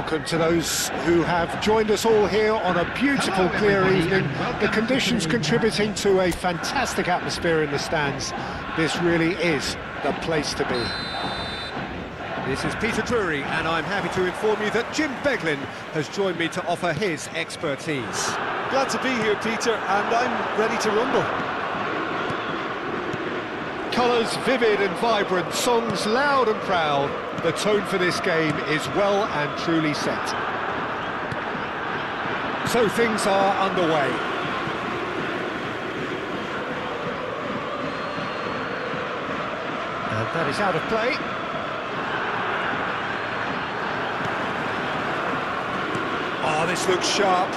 Welcome to those who have joined us all here on a beautiful, clear evening. The conditions contributing to a fantastic atmosphere in the stands. This really is the place to be. This is Peter Drury, and I'm happy to inform you that Jim Beglin has joined me to offer his expertise. Glad to be here, Peter, and I'm ready to rumble. Colours vivid and vibrant, songs loud and proud. The tone for this game is well and truly set. So things are underway. And that is out of play. Oh, this looks sharp.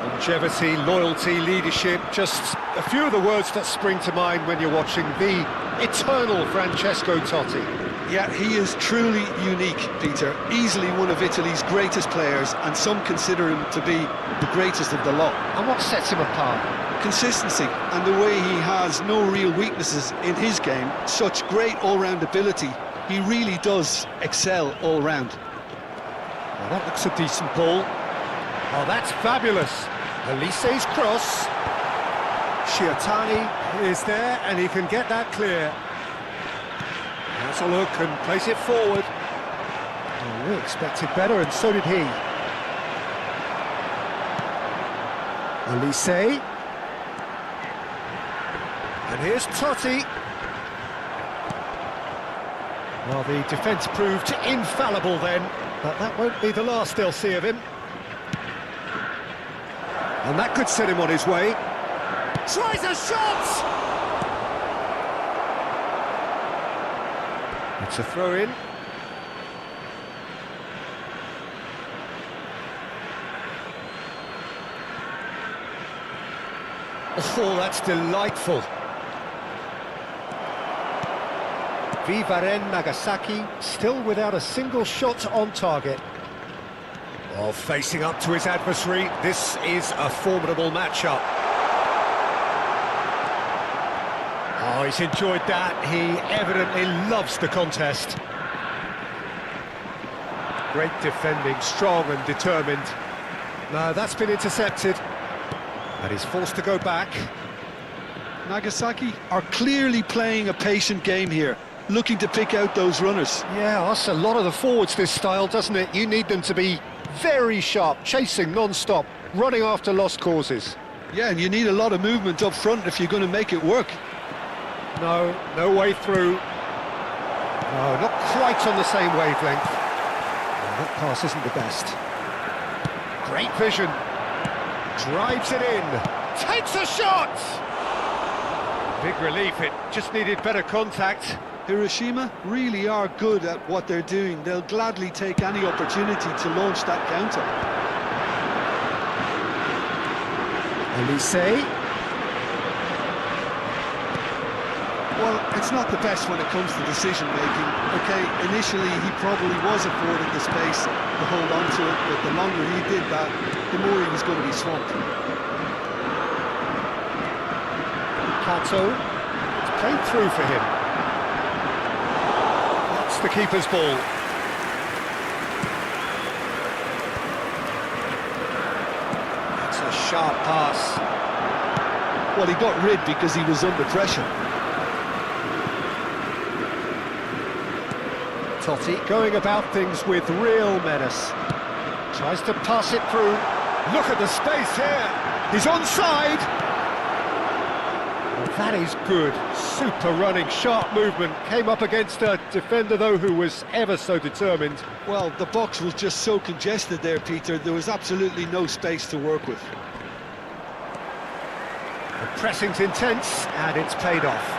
Longevity, loyalty, leadership, just a few of the words that spring to mind when you're watching the eternal Francesco Totti. Yeah, he is truly unique, Peter. Easily one of Italy's greatest players, and some consider him to be the greatest of the lot. And what sets him apart? Consistency, and the way he has no real weaknesses in his game. Such great all-round ability. He really does excel all round. Well, that looks a decent ball. Oh, that's fabulous. Elise's cross. Shiatani is there, and he can get that clear. Has a look and place it forward. Oh, we expected better, and so did he. Elise. And here's Totti. Well, the defence proved infallible then, but that won't be the last they'll see of him. And that could set him on his way. Tries a shot! It's a throw-in. Oh, that's delightful. Vivaren Nagasaki still without a single shot on target. Well, facing up to his adversary, this is a formidable matchup. Oh, he's enjoyed that. He evidently loves the contest. Great defending, strong and determined. No, that's been intercepted. And he's forced to go back. Nagasaki are clearly playing a patient game here, looking to pick out those runners. Yeah, that's a lot of the forwards, this style, doesn't it? You need them to be very sharp, chasing non-stop, running after lost causes. Yeah, and you need a lot of movement up front if you're going to make it work. No way through. No, not quite on the same wavelength. Oh, that pass isn't the best. Great vision. Drives it in. Takes a shot! Big relief, it just needed better contact. Hiroshima really are good at what they're doing. They'll gladly take any opportunity to launch that counter. Elise. Well, it's not the best when it comes to decision-making. Okay, initially he probably was afforded the space to hold on to it, but the longer he did that, the more he was going to be swamped. Kato. It's played through for him. The keeper's ball. That's a sharp pass. Well, he got rid because he was under pressure. Totti going about things with real menace. Tries to pass it through. Look at the space here. He's onside. That is good, super running, sharp movement. Came up against a defender, though, who was ever so determined. Well, the box was just so congested there, Peter. There was absolutely no space to work with. The pressing's intense, and it's paid off.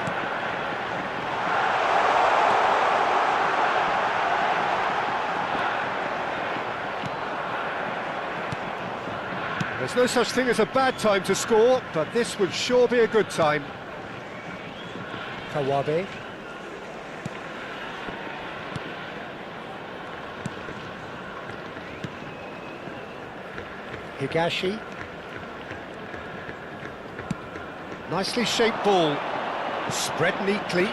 There's no such thing as a bad time to score, but this would sure be a good time. Kawabe. Higashi. Nicely shaped ball. Spread neatly.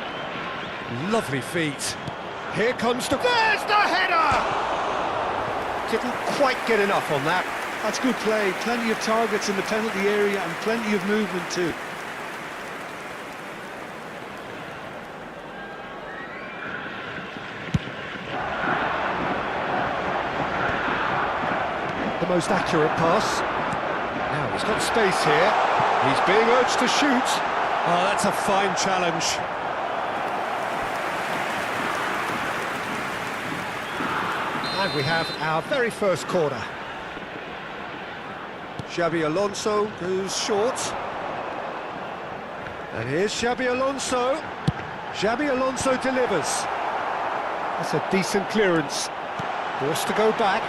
Lovely feet. Here comes there's the header! Didn't quite get enough on that. That's good play. Plenty of targets in the penalty area and plenty of movement too. The most accurate pass. Now he's got space here. He's being urged to shoot. Oh, that's a fine challenge. And we have our very first corner. Xabi Alonso goes short. And here's Xabi Alonso. Xabi Alonso delivers. That's a decent clearance. Forced to go back.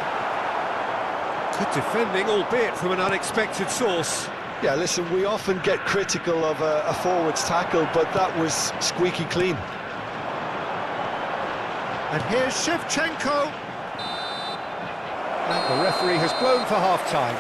Good defending, albeit from an unexpected source. Yeah, listen, we often get critical of a forward's tackle, but that was squeaky clean. And here's Shevchenko. And the referee has blown for half-time.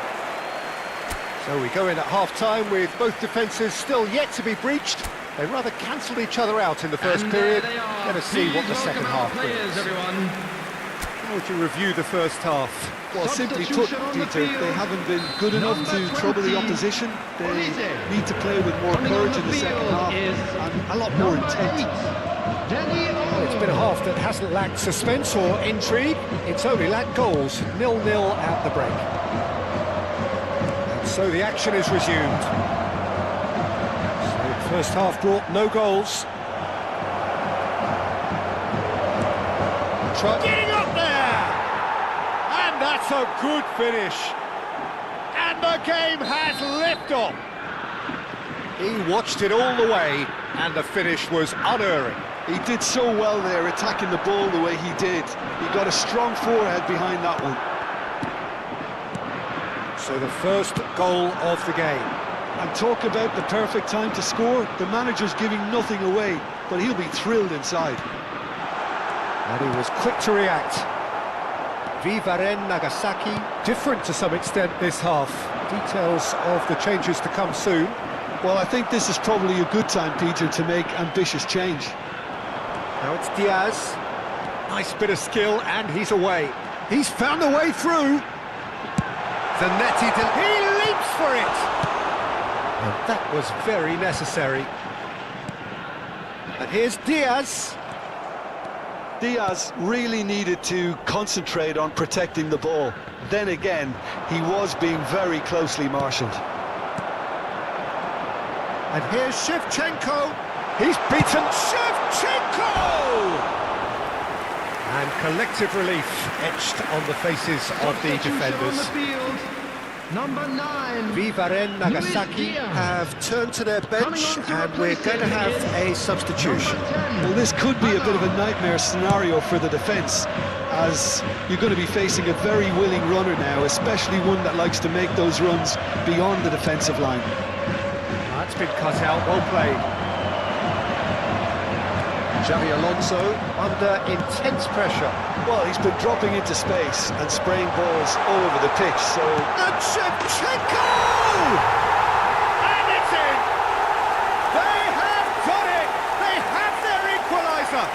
So we go in at half-time with both defences still yet to be breached. They rather cancelled each other out in the first period. Let us see what the second half brings. How would you review the first half? Well, simply put, Peter, they haven't been good enough to trouble the opposition. They need to play with more courage in the second half and a lot more intent. Well, it's been a half that hasn't lacked suspense or intrigue. It's only lacked goals. 0-0 at the break. And so the action is resumed. So the first half brought no goals. Getting up there! And that's a good finish. And the game has liftoff. He watched it all the way, and the finish was unerring. He did so well there, attacking the ball the way he did. He got a strong forehead behind that one. So the first goal of the game. And talk about the perfect time to score. The manager's giving nothing away, but he'll be thrilled inside. And he was quick to react. Vivaren Nagasaki, Different to some extent this half. details of the changes to come soon. Well, I think this is probably a good time, Peter, to make ambitious change. Now it's Diaz. Nice bit of skill, and he's away. He's found a way through. Zanetti, he leaps for it. And that was very necessary. And here's Diaz. Diaz really needed to concentrate on protecting the ball. Then again, he was being very closely marshalled. And here's Shevchenko. He's beaten Shevchenko! And collective relief etched on the faces of the defenders. Number 9. Vivaren Nagasaki Have turned to their bench, and we're going to have a substitution. Well, this could be a bit of a nightmare scenario for the defence, as you're going to be facing a very willing runner now, especially one that likes to make those runs beyond the defensive line. That's been cut out, well played. Xabi Alonso under intense pressure. Well, he's been dropping into space and spraying balls all over the pitch, so... And Shevchenko! And it's in! They have done it! They have their equaliser!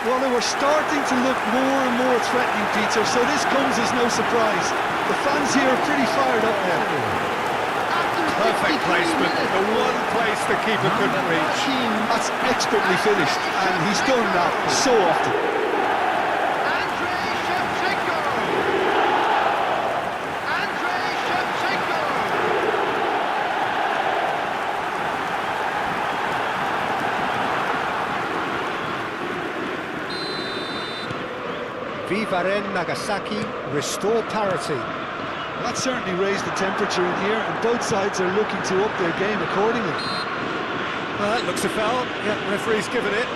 Well, they were starting to look more and more threatening, Peter, so this comes as no surprise. The fans here are pretty fired up now. Perfect placement, the one place the keeper couldn't reach. That's expertly finished, and he's done that so often. Andrei Shevchenko! Andrei Shevchenko! Vivaren Nagasaki restore parity. That certainly raised the temperature in here, and both sides are looking to up their game accordingly. Well, that looks a foul. Yeah, referee's given it.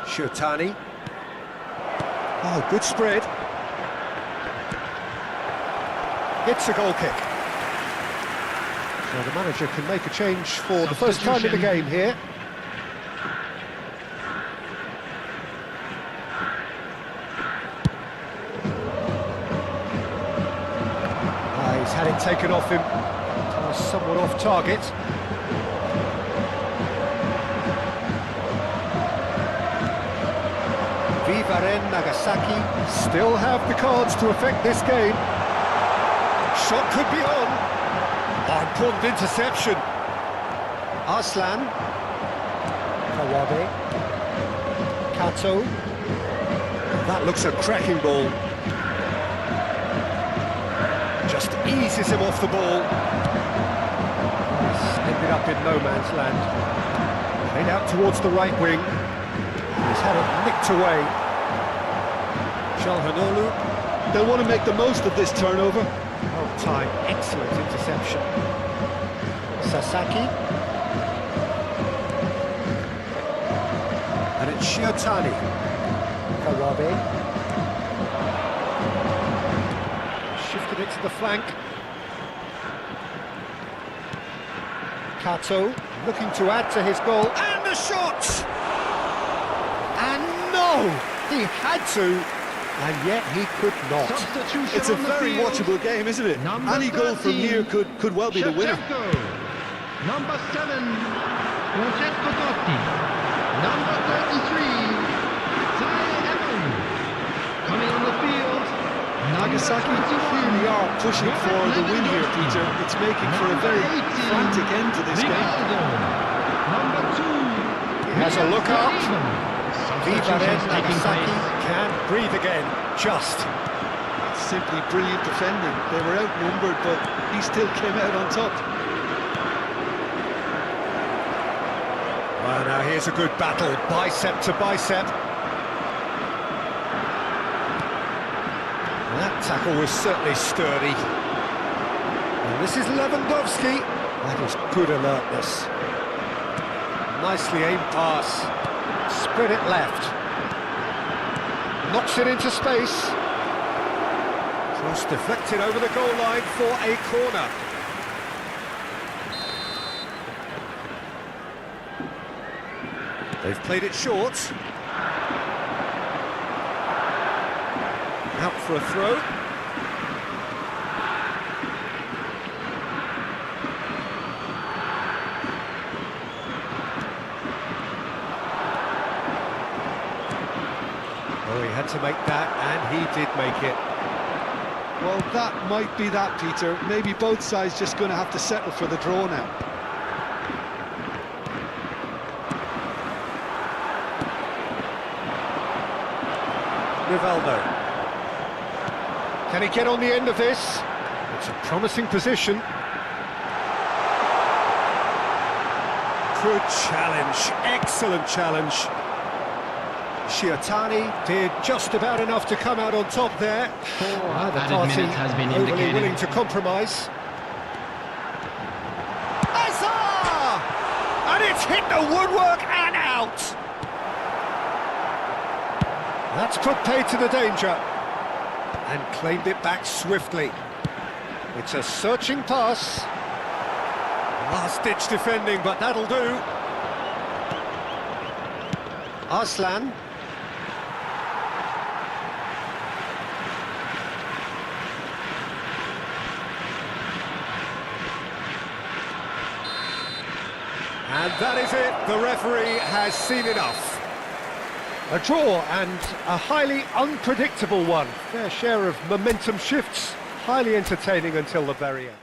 Shotani. Oh, good spread. Hits a goal kick. So the manager can make a change for the first time in the game here. taken off him. Somewhat off target. Vivaren Nagasaki still have the cards to affect this game. Shot could be on. Important interception. Arslan. Kawabe. Kato. That looks a cracking ball. Just eases him off the ball. Ended up in no man's land. Played out towards the right wing. He's had it nicked away. Çalhanoğlu. They'll want to make the most of this turnover. Oh, time. Excellent interception. Sasaki. And it's Shiotani. Kawabe. Shifted it to the flank. Kato looking to add to his goal. And the shot! And no! He had to, and yet he could not. Substitution It's a on the very field. watchable game, isn't it? Number Any goal from 13, here could well be the winner. Shevchenko. Number 7, Francesco Totti. Number 33, Zaire Emery. Coming on the field, Nagasaki number 21, really are pushing for the win here, Peter. It's making for a very frantic end to this game. Rivaldo. Number 2, He has a look up. Vivaren Substitutions taking Nagasaki place. can breathe again, just. Simply brilliant defending. They were outnumbered, but he still came out on top. Well, now here's a good battle, bicep to bicep. That tackle was certainly sturdy. And this is Lewandowski. That is good alertness. Nicely aimed pass. Spread it left. Knocks it into space. Cross deflected over the goal line for a corner. They've played it short. Out for a throw. Oh, he had to make that, and he did make it. Well, that might be that, Peter. Maybe both sides just going to have to settle for the draw now. Rivaldo. Can he get on the end of this? It's a promising position. Good challenge, excellent challenge. Shiotani did just about enough to come out on top there. Neither added party minutes has been overly indicated. willing to compromise. Azar! And it's hit the woodwork and out! That's put paid to the danger and claimed it back swiftly. It's a searching pass. Last-ditch defending, but that'll do. Arslan. And that is it. The referee has seen enough. A draw, and a highly unpredictable one. Fair share of momentum shifts, highly entertaining until the very end.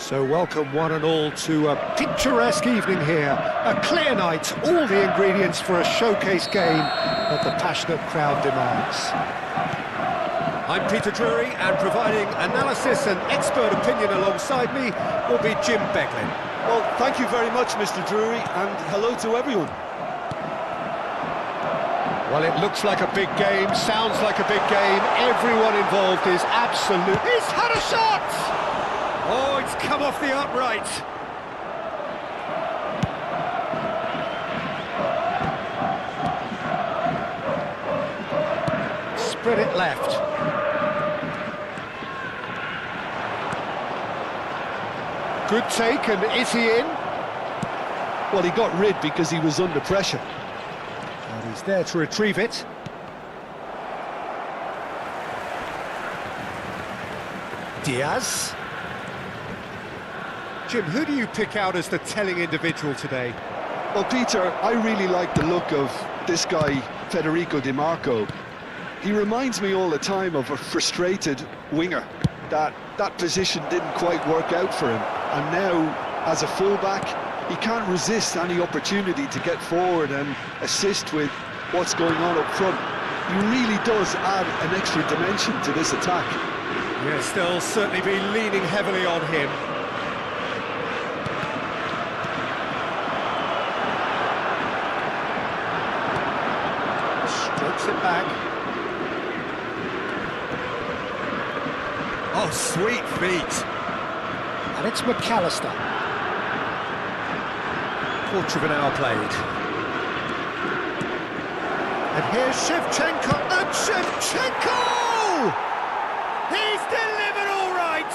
So welcome one and all to a picturesque evening here. A clear night, all the ingredients for a showcase game that the passionate crowd demands. I'm Peter Drury, and providing analysis and expert opinion alongside me will be Jim Beglin. Well, thank you very much, Mr. Drury, and hello to everyone. Well, it looks like a big game, sounds like a big game. Everyone involved is absolute. He's had a shot! Oh, it's come off the upright. Spread it left. Good take, and is he in? Well, he got rid because he was under pressure. And he's there to retrieve it. Diaz. Jim, who do you pick out as the telling individual today? Well, Peter, I really like the look of this guy, Federico Di Marco. He reminds me all the time of a frustrated winger. That position didn't quite work out for him. And now, as a fullback, he can't resist any opportunity to get forward and assist with what's going on up front. He really does add an extra dimension to this attack. Yes, they'll certainly be leaning heavily on him. Strokes it back. Oh, sweet feet. And it's McAllister. Quarter of an hour played. And here's Shevchenko. And Shevchenko! He's delivered all right!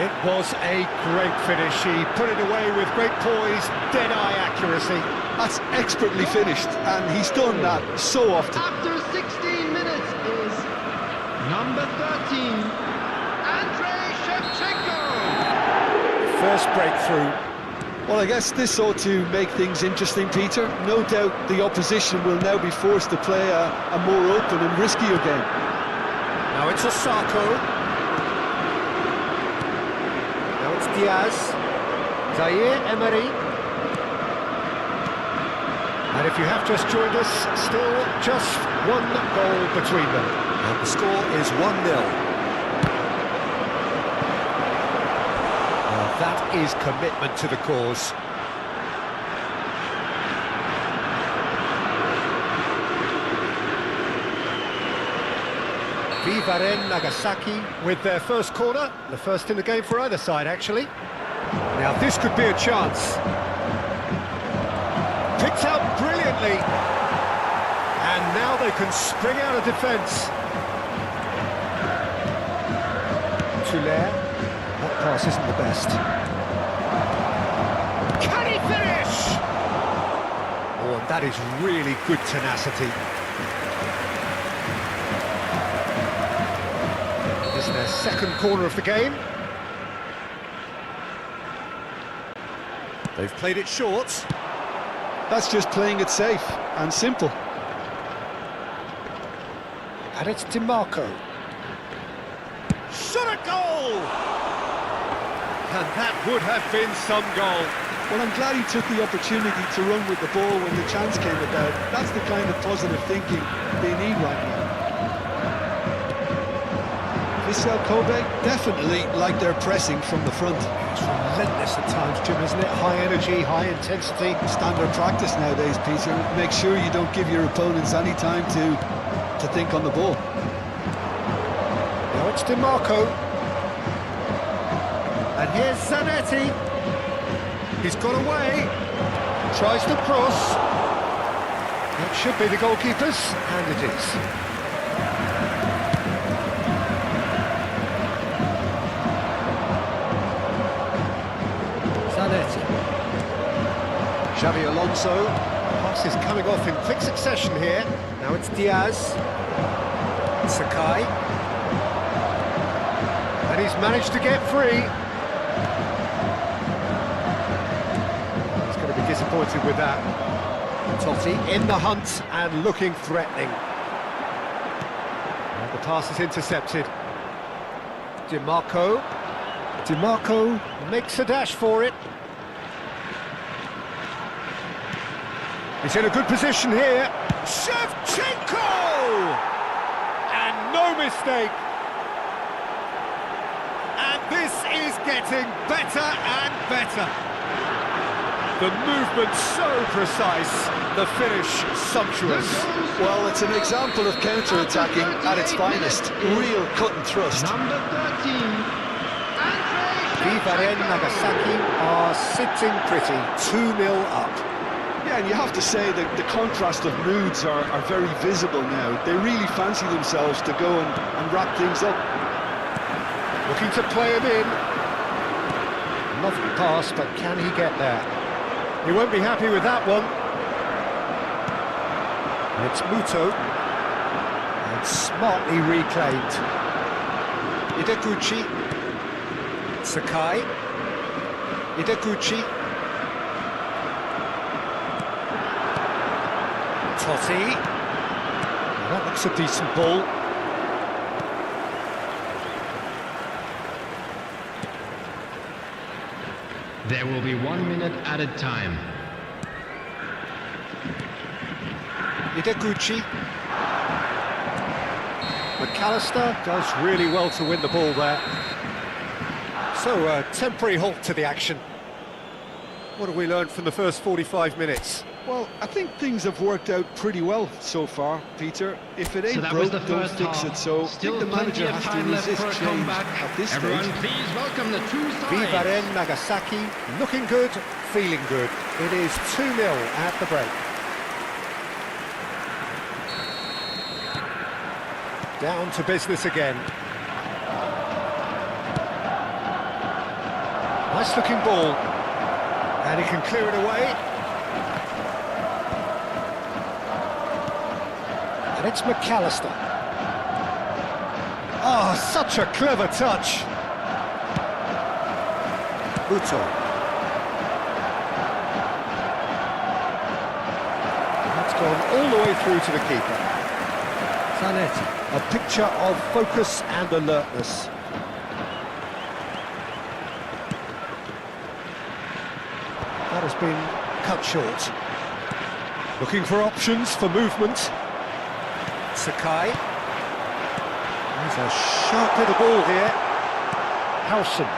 It was a great finish. He put it away with great poise, dead-eye accuracy. That's expertly finished, and he's done that so often. After 16 minutes is number 13, Andrei Shevchenko. First breakthrough. Well, I guess this ought to make things interesting, Peter. No doubt the opposition will now be forced to play a more open and riskier game. Now it's Osako. Now it's Diaz. Zaire Emery. And if you have just joined us, still just one goal between them. And the score is 1-0. That is commitment to the cause. Vivaren Nagasaki with their first corner, the first in the game for either side, actually. Now this could be a chance. Picked out brilliantly. And now they can spring out of defence. Tuller. That pass isn't the best. Can he finish? Oh, and that is really good tenacity. This is their second corner of the game. They've played it short. That's just playing it safe and simple. And it's Di Marco. Shot a goal! And that would have been some goal. Well, I'm glad he took the opportunity to run with the ball when the chance came about. That's the kind of positive thinking they need right now. Vissel Kobe definitely like their pressing from the front. It's relentless at times, Jim, isn't it? High energy, high intensity. Standard practice nowadays, Peter. Make sure you don't give your opponents any time to think on the ball. Now it's Di Marco. And here's Zanetti. He's got away. Tries to cross. It should be the goalkeeper's, and it is. Zanetti. Xavi Alonso. Pass is coming off in quick succession here. Now it's Diaz. Sakai. And he's managed to get free. Disappointed with that. Totti in the hunt and looking threatening. And the pass is intercepted. DiMarco. DiMarco makes a dash for it. He's in a good position here. Shevchenko! And no mistake. And this is getting better and better. The movement so precise, the finish sumptuous. Well, it's an example of counter-attacking at its finest. Real cut and thrust. Number 13, Andrei Vivaren Shevchenko. Nagasaki are sitting pretty, 2-0 up. Yeah, and you have to say that the contrast of moods are very visible now. They really fancy themselves to go and wrap things up. Looking to play him in. Lovely pass, but can he get there? He won't be happy with that one. And it's Muto. And smartly reclaimed. Ideguchi. Sakai. Ideguchi. Totti. That looks a decent ball. There will be 1 minute added time. Ideguchi. McAllister does really well to win the ball there. So, a temporary halt to the action. What have we learned from the first 45 minutes? Well, I think things have worked out pretty well so far, Peter. If it ain't So that was broke, the don't first fix half. it. So I Still think the plenty manager of has to time left resist for a change comeback. at this Everyone, stage. please welcome the two sides. Vivaren Nagasaki looking good, feeling good. It is 2-0 at the break. Down to business again. Nice looking ball. And he can clear it away. And it's McAllister. Oh, such a clever touch. Muto. That's gone all the way through to the keeper. Zanetti, a picture of focus and alertness. That has been cut short. Looking for options for movement. Sakai. There's a sharp little ball here. Howson.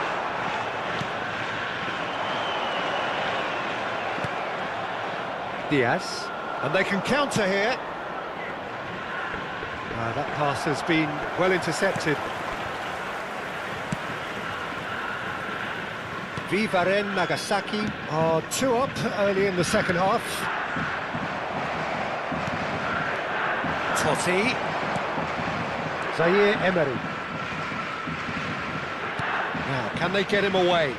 Diaz. And they can counter here. That pass has been well intercepted. Vivaren Nagasaki are 2 up early in the second half. Totti. Zaire Emery. Now, can they get him away?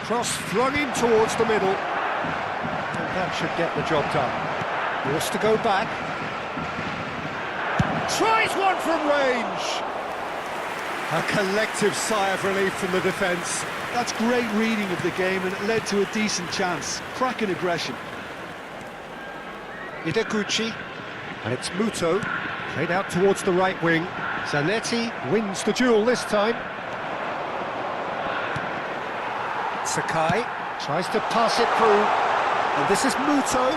Cross flung in towards the middle. And that should get the job done. Wants to go back. Tries one from range. A collective sigh of relief from the defence. That's great reading of the game, and it led to a decent chance. Cracking aggression. Ideguchi. And it's Muto. Played out towards the right wing. Zanetti wins the duel this time. Sakai tries to pass it through. And this is Muto.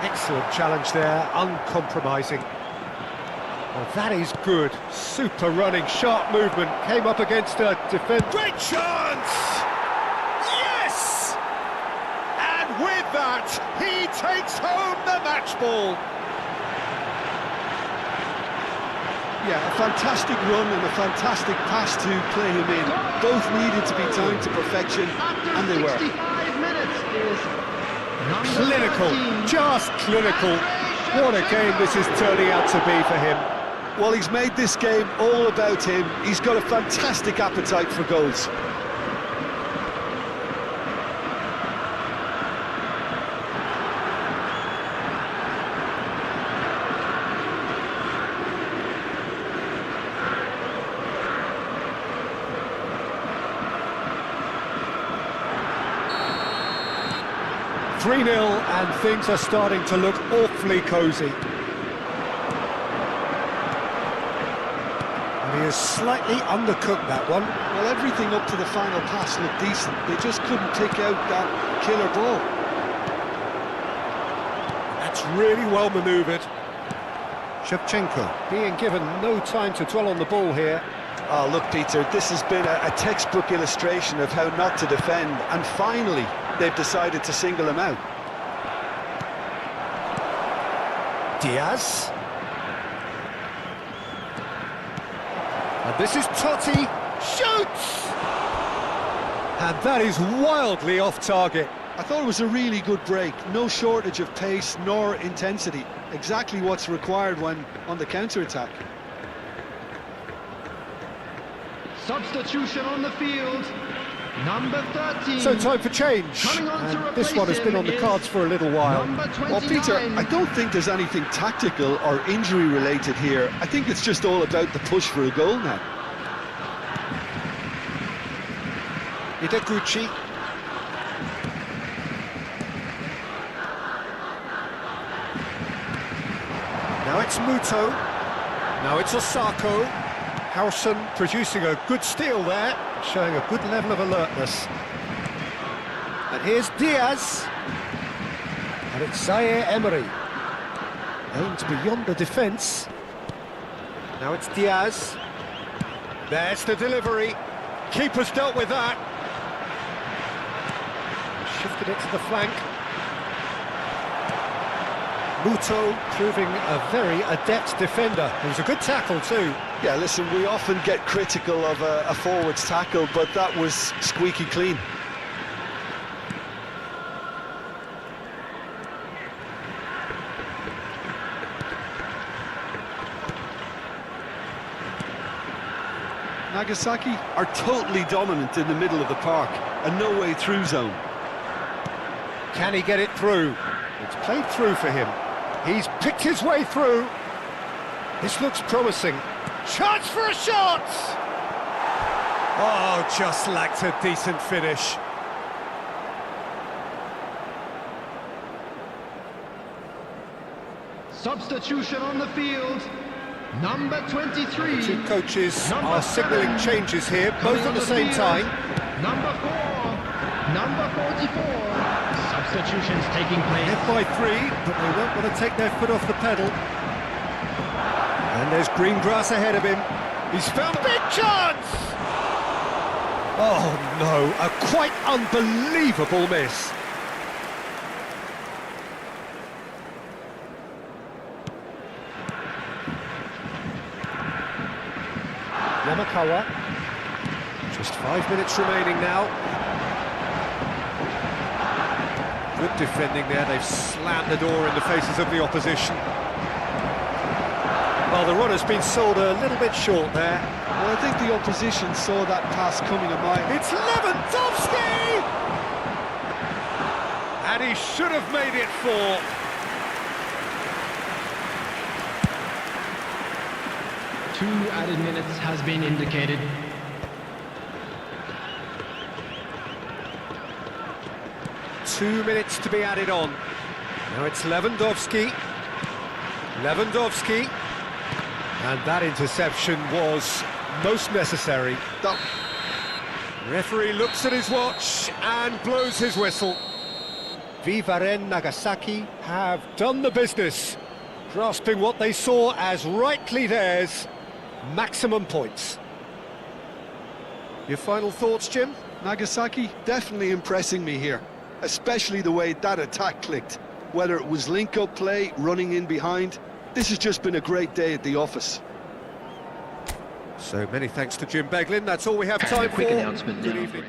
Excellent challenge there, uncompromising. Well, that is good. Super running, sharp movement. Came up against a defence. Great chance! Yes! And with that, he takes home the match ball. Yeah, a fantastic run and a fantastic pass to play him in. Both needed to be timed to perfection, and they were. After 65 minutes is number Clinical, 13, just clinical. Andrei What a game this is turning out to be for him. Well, he's made this game all about him. He's got a fantastic appetite for goals. Three 3-0 and things are starting to look awfully cosy. And he Appears slightly undercooked, that one. Well, everything up to the final pass looked decent. They just couldn't take out that killer ball. That's really well manoeuvred. Shevchenko being given no time to dwell on the ball here. Oh, look, Peter, this has been a textbook illustration of how not to defend, and finally they've decided to single him out. Diaz. And this is Totti. Shoots! And that is wildly off target. I thought it was a really good break. No shortage of pace nor intensity. Exactly what's required when on the counter-attack. Substitution on the field. Number 13. So time for change. Coming on to And this one has been on the replace cards for a little while. Number 29. Well, Peter, I don't think there's anything tactical or injury-related here. I think it's just all about the push for a goal now. Ideguchi. Now it's Muto. Now it's Osako. Howson producing a good steal there, showing a good level of alertness. And here's Diaz. And it's Zaire Emery. Aimed beyond the defence. Now it's Diaz. There's the delivery. Keeper's dealt with that. Shifted it to the flank. Muto proving a very adept defender. It was a good tackle too. Yeah, listen, we often get critical of a forward's tackle, but that was squeaky clean. Nagasaki are totally dominant in the middle of the park, a no-way through zone. Can he get it through? It's played through for him. He's picked his way through. This looks promising. Chance for a shot! Oh, just lacked a decent finish. Substitution on the field. Number 23. Two coaches Number are signalling 7. changes here, both Coming at on the the same field. time. Number 4. Number 44. Substitutions taking place. Led by 3, but they won't want to take their foot off the pedal. And there's green grass ahead of him. He's found a big chance! Oh no, a quite unbelievable miss. Yamakawa. Just 5 minutes remaining now. Good defending there, they've slammed the door in the faces of the opposition. Well, the run has been sold a little bit short there. Well, I think the opposition saw that pass coming a mile. It's Lewandowski! And he should have made it 4. Two added minutes has been indicated. Two minutes to be added on. Now it's Lewandowski. Lewandowski. And that interception was most necessary. That Referee looks at his watch and blows his whistle. Vivaren Nagasaki have done the business, grasping what they saw as rightly theirs, maximum points. Your final thoughts, Jim? Nagasaki definitely impressing me here, especially the way that attack clicked. Whether it was link-up play, running in behind, this has just been a great day at the office. So many thanks to Jim Beglin. That's all we have time for. Quick announcement Good now. evening.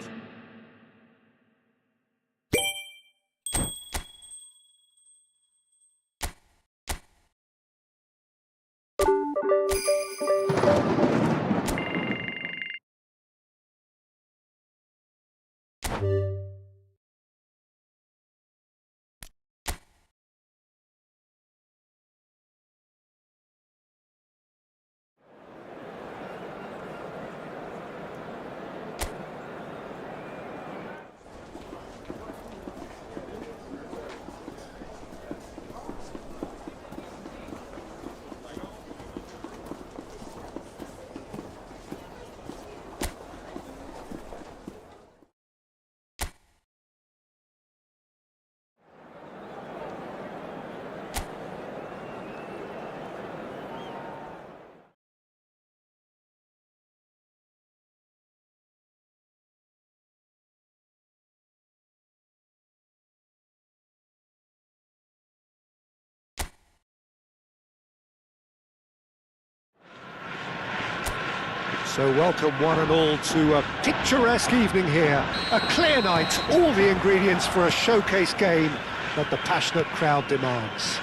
So welcome one and all to a picturesque evening here. A clear night, all the ingredients for a showcase game that the passionate crowd demands.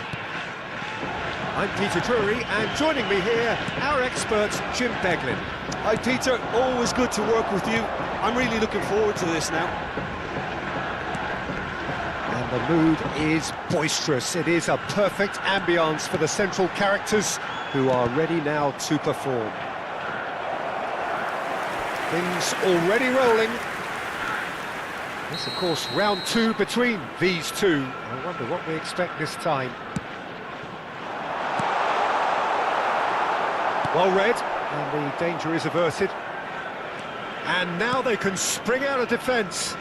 I'm Peter Drury, and joining me here, our expert, Jim Beglin. Hi Peter, always good to work with you. I'm really looking forward to this now. And the mood is boisterous. It is a perfect ambience for the central characters who are ready now to perform. Things already rolling. This, of course, round two between these two. I wonder what we expect this time. Well read, and the danger is averted. And now they can spring out of defence.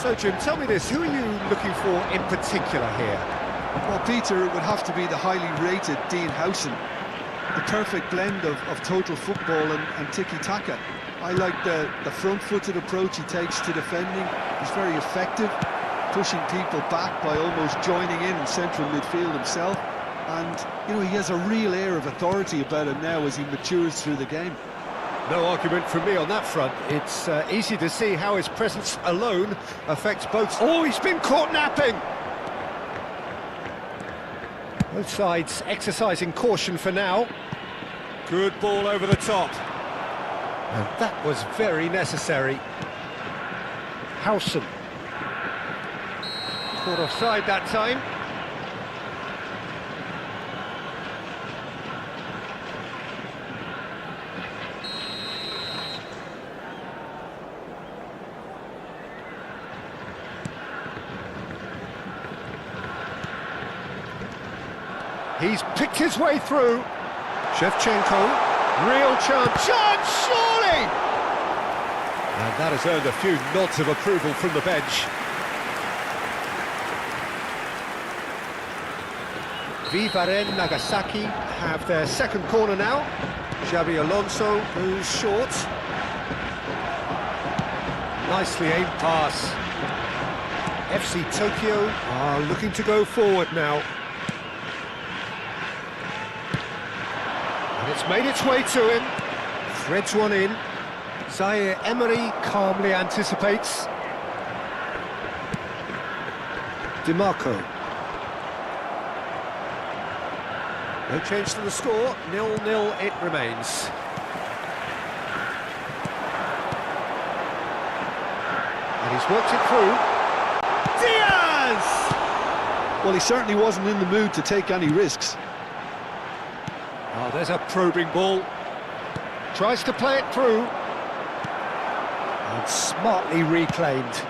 So, Jim, tell me this, who are you looking for in particular here? Well, Peter, it would have to be the highly rated Dean Howson. The perfect blend of total football and tiki-taka. I like the front-footed approach he takes to defending. He's very effective, pushing people back by almost joining in central midfield himself. And, you know, he has a real air of authority about him now as he matures through the game. No argument from me on that front. It's easy to see how his presence alone affects both... Oh, he's been caught napping! Both sides exercising caution for now. Good ball over the top. And that was very necessary. Howson. Caught offside that time. He's picked his way through. Shevchenko, real chance. Chance, surely! And that has earned a few nods of approval from the bench. Vivaren Nagasaki have their second corner now. Xabi Alonso goes short. Nicely aimed pass. FC Tokyo are looking to go forward now. And it's made its way to him. Threads one in. Zaire Emery calmly anticipates. DiMarco. No change to the score, 0-0 it remains. And he's worked it through. Diaz! Well, he certainly wasn't in the mood to take any risks. Oh, there's a probing ball. Tries to play it through. And smartly reclaimed.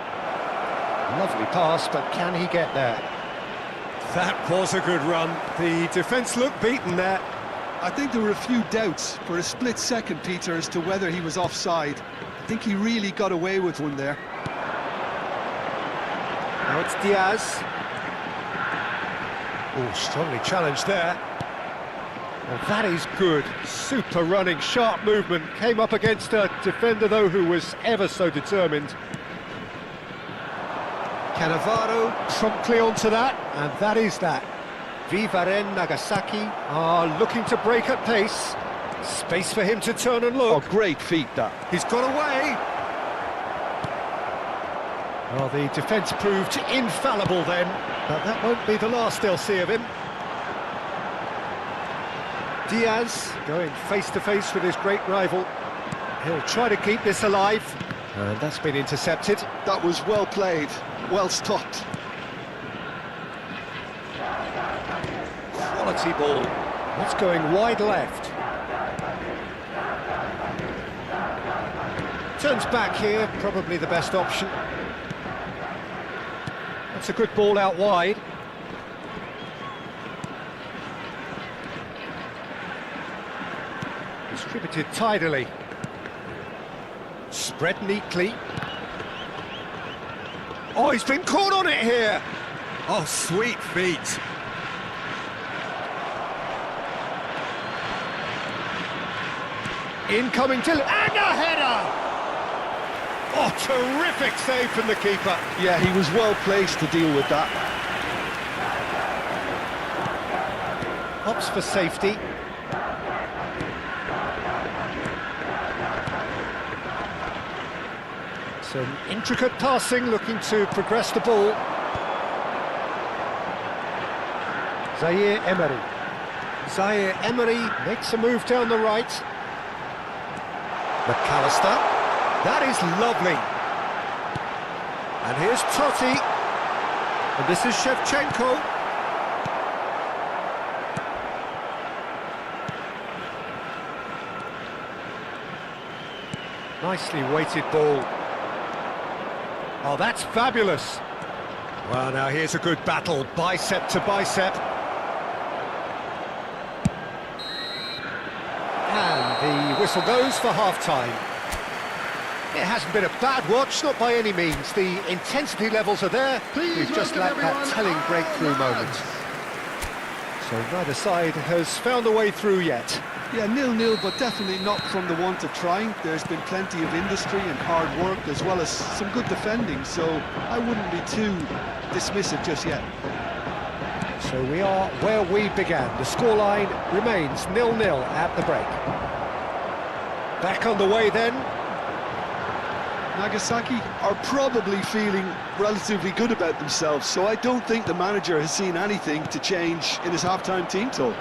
Lovely pass, but can he get there? That was a good run. The defence looked beaten there. I think there were a few doubts for a split second, Peter, as to whether he was offside. I think he really got away with one there. Now it's Diaz. Oh, strongly challenged there. Well, that is good. Super running, sharp movement. Came up against a defender, though, who was ever so determined. Cannavaro promptly onto that, and that is that. Vivaren Nagasaki are looking to break at pace. Space for him to turn and look. Oh, great feat, that. He's got away. Well, the defence proved infallible then, but that won't be the last they'll see of him. Diaz going face-to-face with his great rival. He'll try to keep this alive, and that's been intercepted. That was well played, well stopped. Quality ball. That's going wide left. Turns back here, probably the best option. That's a good ball out wide. Distributed tidily. Spread neatly. Oh, he's been caught on it here! Oh, sweet feet. Incoming to... and a header! Oh, terrific save from the keeper. Yeah, he was well placed to deal with that. Opts for safety. Some intricate passing, looking to progress the ball. Zaire Emery. Zaire Emery makes a move down the right. McAllister. That is lovely. And here's Totti. And this is Shevchenko. Nicely weighted ball. Oh, that's fabulous. Well, now here's a good battle, bicep to bicep. And the whistle goes for half-time. It hasn't been a bad watch, not by any means. The intensity levels are there. We've just lacked that telling breakthrough moment. So neither side has found a way through yet. Yeah, 0-0, but definitely not from the want of trying. There's been plenty of industry and hard work, as well as some good defending, so I wouldn't be too dismissive just yet. So we are where we began. The scoreline remains 0-0 at the break. Back on the way then. Nagasaki are probably feeling relatively good about themselves, so I don't think the manager has seen anything to change in his half-time team talk.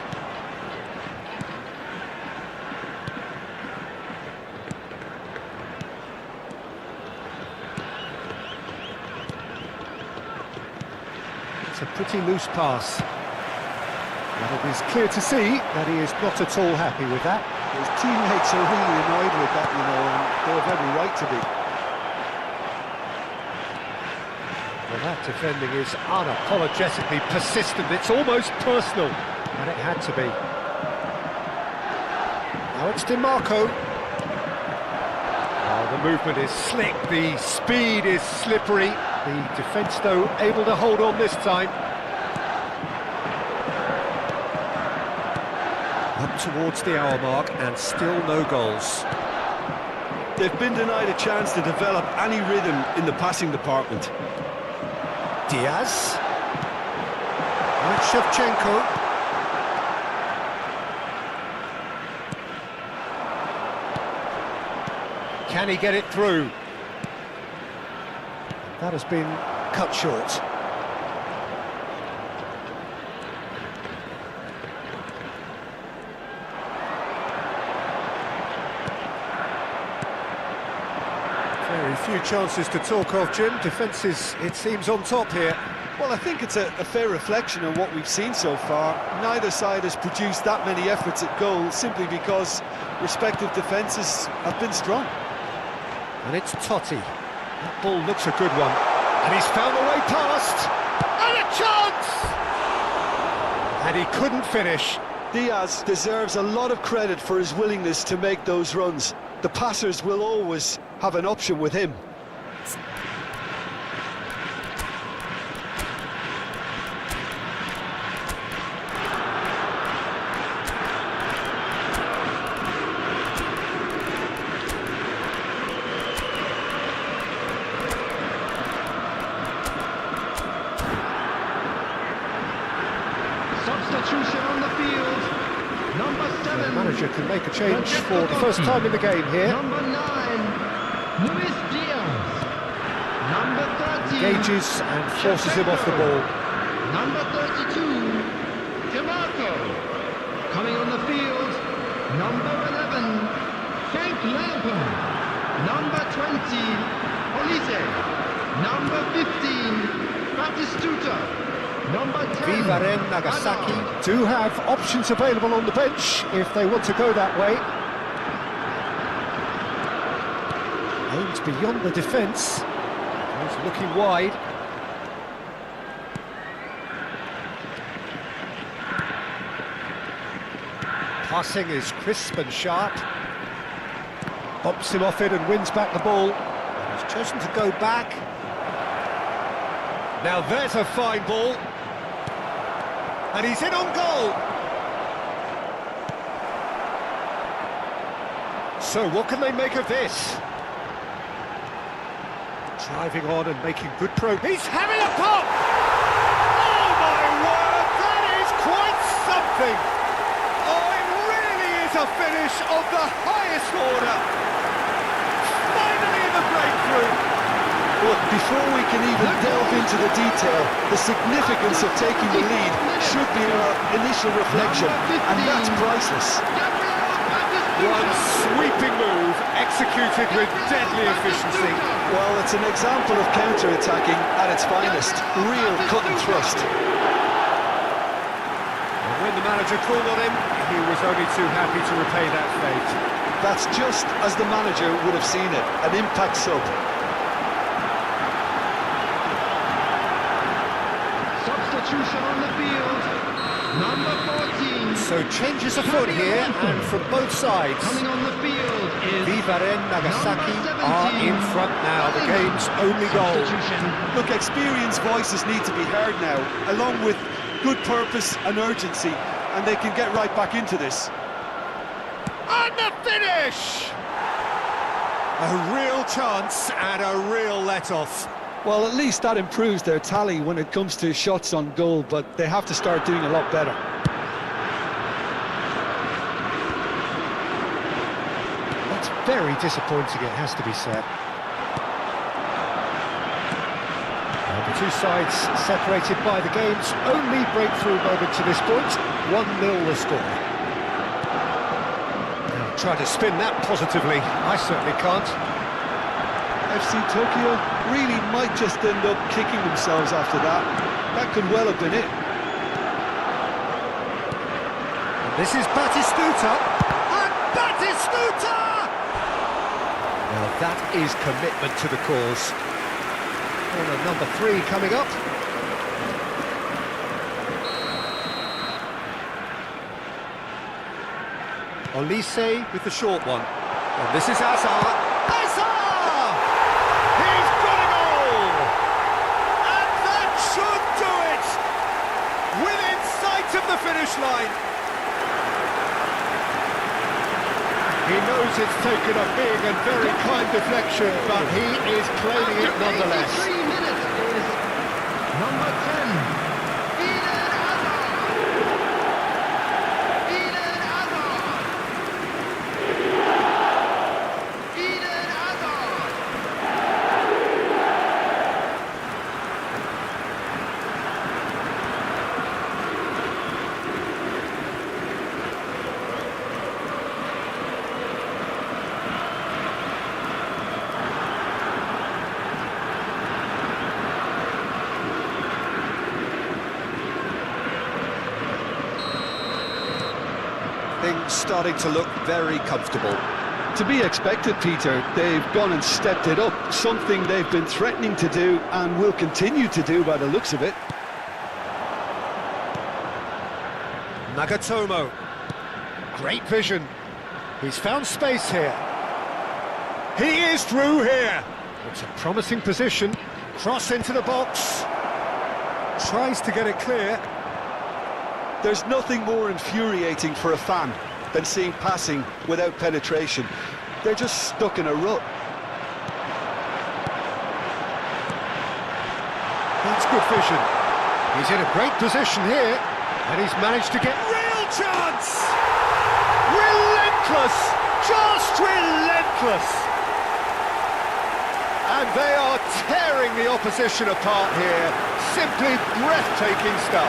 It's a pretty loose pass. But it is clear to see that he is not at all happy with that. His teammates are really annoyed with that, you know, and they have every right to be. Well, that defending is unapologetically persistent. It's almost personal, and it had to be. Now it's DiMarco. Oh, the movement is slick, the speed is slippery. The defence, though, able to hold on this time. Up towards the hour mark, and still no goals. They've been denied a chance to develop any rhythm in the passing department. Diaz. And Shevchenko. Can he get it through? That has been cut short. Very few chances to talk of, Jim. Defence is, it seems, on top here. Well, I think it's a fair reflection of what we've seen so far. Neither side has produced that many efforts at goal simply because respective defences have been strong. And it's Totti. That ball looks a good one. And he's found the way past. And a chance! And he couldn't finish. Diaz deserves a lot of credit for his willingness to make those runs. The passers will always have an option with him. Substitution on the field. Number 7. The manager can make a change for the first time in the game here. Number 9. Luis Diaz. Number 13. Engages and forces him off the ball. Number 32. DiMarco. Coming on the field. Number 11. Frank Lampard. Number 20. Olise. Number 15. Batistuta. Number 10. Vivaren Nagasaki do have options available on the bench if they want to go that way. Aims beyond the defence. He's looking wide. Passing is crisp and sharp. Bumps him off it and wins back the ball. He's chosen to go back. Now there's a fine ball. And he's in on goal. So what can they make of this? Driving on and making good progress. He's having a pop! Oh my word, that is quite something! something. Oh, it really is a finish of the highest order. Finally the breakthrough. Look, before we can even delve into the detail, the significance of taking the lead should be our initial reflection, and that's priceless. One sweeping move, executed with deadly efficiency. Well, it's an example of counter-attacking at its finest. Real cut and thrust. And when the manager called on him, he was only too happy to repay that fate. That's just as the manager would have seen it, an impact sub. Substitution on the field. Number 14. So changes afoot here, and from both sides. Coming on the field is Vivaren Nagasaki number are 17. in front now, the game's only goal. Substitution. Look, experienced voices need to be heard now, along with good purpose and urgency, and they can get right back into this. And the finish! A real chance and a real let-off. Well, at least that improves their tally when it comes to shots on goal, but they have to start doing a lot better. That's very disappointing, it has to be said. Well, the two sides separated by the game's only breakthrough moment to this point. 1-0 the score. Now, try to spin that positively. I certainly can't. FC Tokyo really might just end up kicking themselves after that. That could well have been it. This is Batistuta. And Batistuta! Well, that is commitment to the cause. Corner number 3 coming up. Olise with the short one. And this is Hazard. Hazard! He's got a goal! And that should do it! Within sight of the finish line. He knows it's taken a big and very kind deflection, but he is claiming it nonetheless. 83 minutes is number 10. Eden Hazard. Eden Hazard. Eden Hazard. Things starting to look very comfortable. To be expected, Peter. They've gone and stepped it up, something they've been threatening to do and will continue to do by the looks of it. Nagatomo. Great vision. He's found space here. He is through here. It's a promising position. Cross into the box. Tries to get it clear. There's nothing more infuriating for a fan than seeing passing without penetration. They're just stuck in a rut. That's good vision. He's in a great position here, and he's managed to get... Real chance! Relentless! Just relentless! And they are tearing the opposition apart here. Simply breathtaking stuff.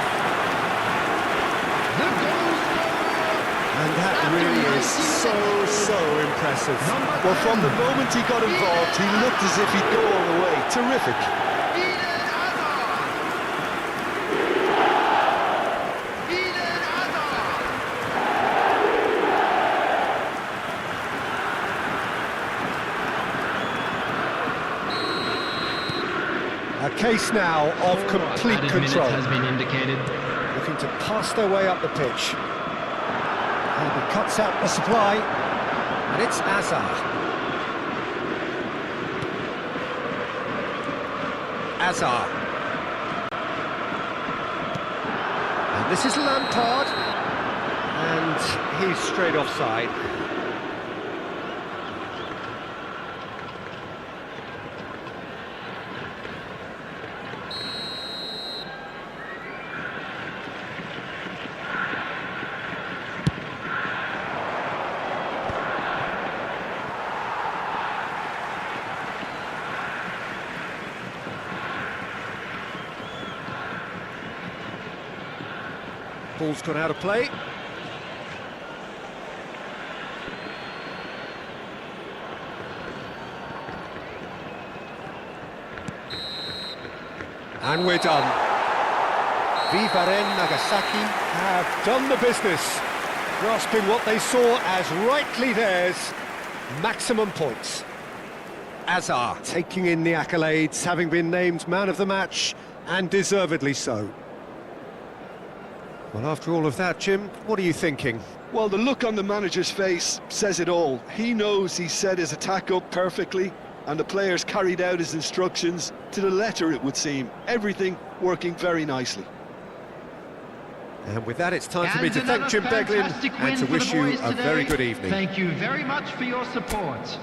And that really is so impressive. Well, from the moment he got involved, he looked as if he'd go all the way. Terrific. Eden Hazard. Eden Hazard. A case now of complete Added control. minutes has been indicated. Looking to pass their way up the pitch. And he cuts out the supply. And it's Hazard. Hazard. And this is Lampard. And he's straight offside. Ball's gone out of play. And we're done. Vivaren Nagasaki have done the business, grasping what they saw as rightly theirs, maximum points. Azar taking in the accolades, having been named man of the match, and deservedly so. Well, after all of that, Jim, what are you thinking? Well, the look on the manager's face says it all. He knows he set his attack up perfectly, and the players carried out his instructions to the letter, it would seem. Everything working very nicely. And with that, it's time for me And to thank another Jim Beglin fantastic and win to for wish the you boys a today. very good evening. Thank you very much for your support.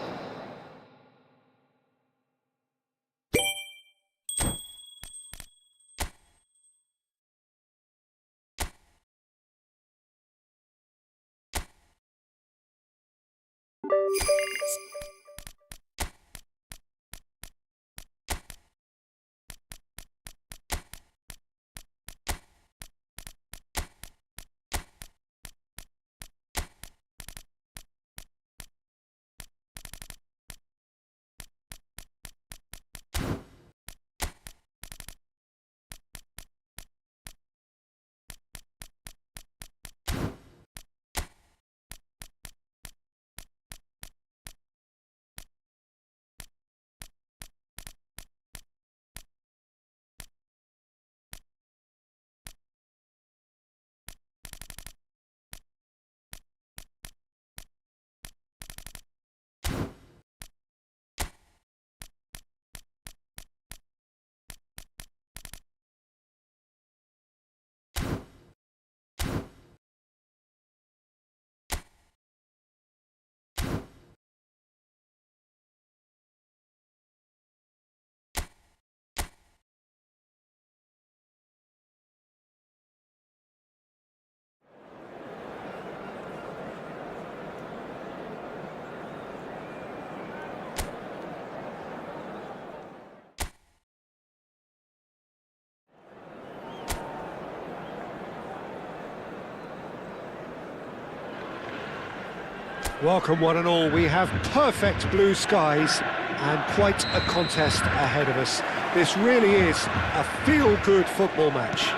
Welcome one and all, we have perfect blue skies and quite a contest ahead of us. This really is a feel-good football match.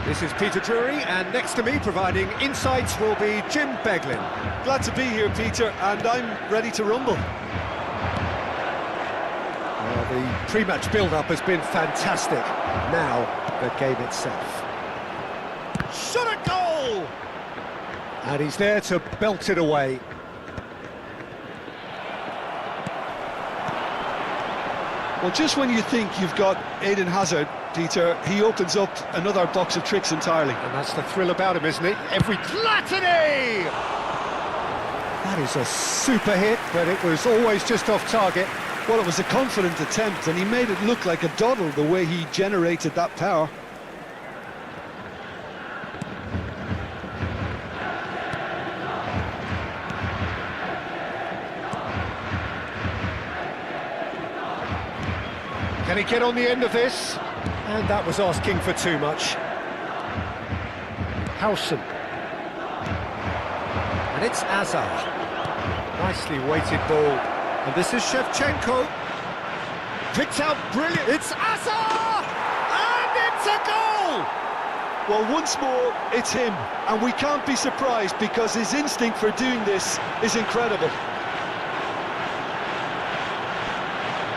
This is Peter Drury, and next to me providing insights will be Jim Beglin. Glad to be here, Peter, and I'm ready to rumble. Well, the pre-match build-up has been fantastic. Now, the game itself. Shot a goal! And he's there to belt it away. Well, just when you think you've got Eden Hazard, Peter, he opens up another box of tricks entirely. And that's the thrill about him, isn't it? Every Platini! That is a super hit, but it was always just off target. Well, it was a confident attempt, and he made it look like a doddle the way he generated that power. Can he get on the end of this? And that was asking for too much. Howson. And it's Azar. Nicely weighted ball. And this is Shevchenko. Picked out brilliant. It's Azar! And it's a goal! Well, once more, it's him. And we can't be surprised because his instinct for doing this is incredible.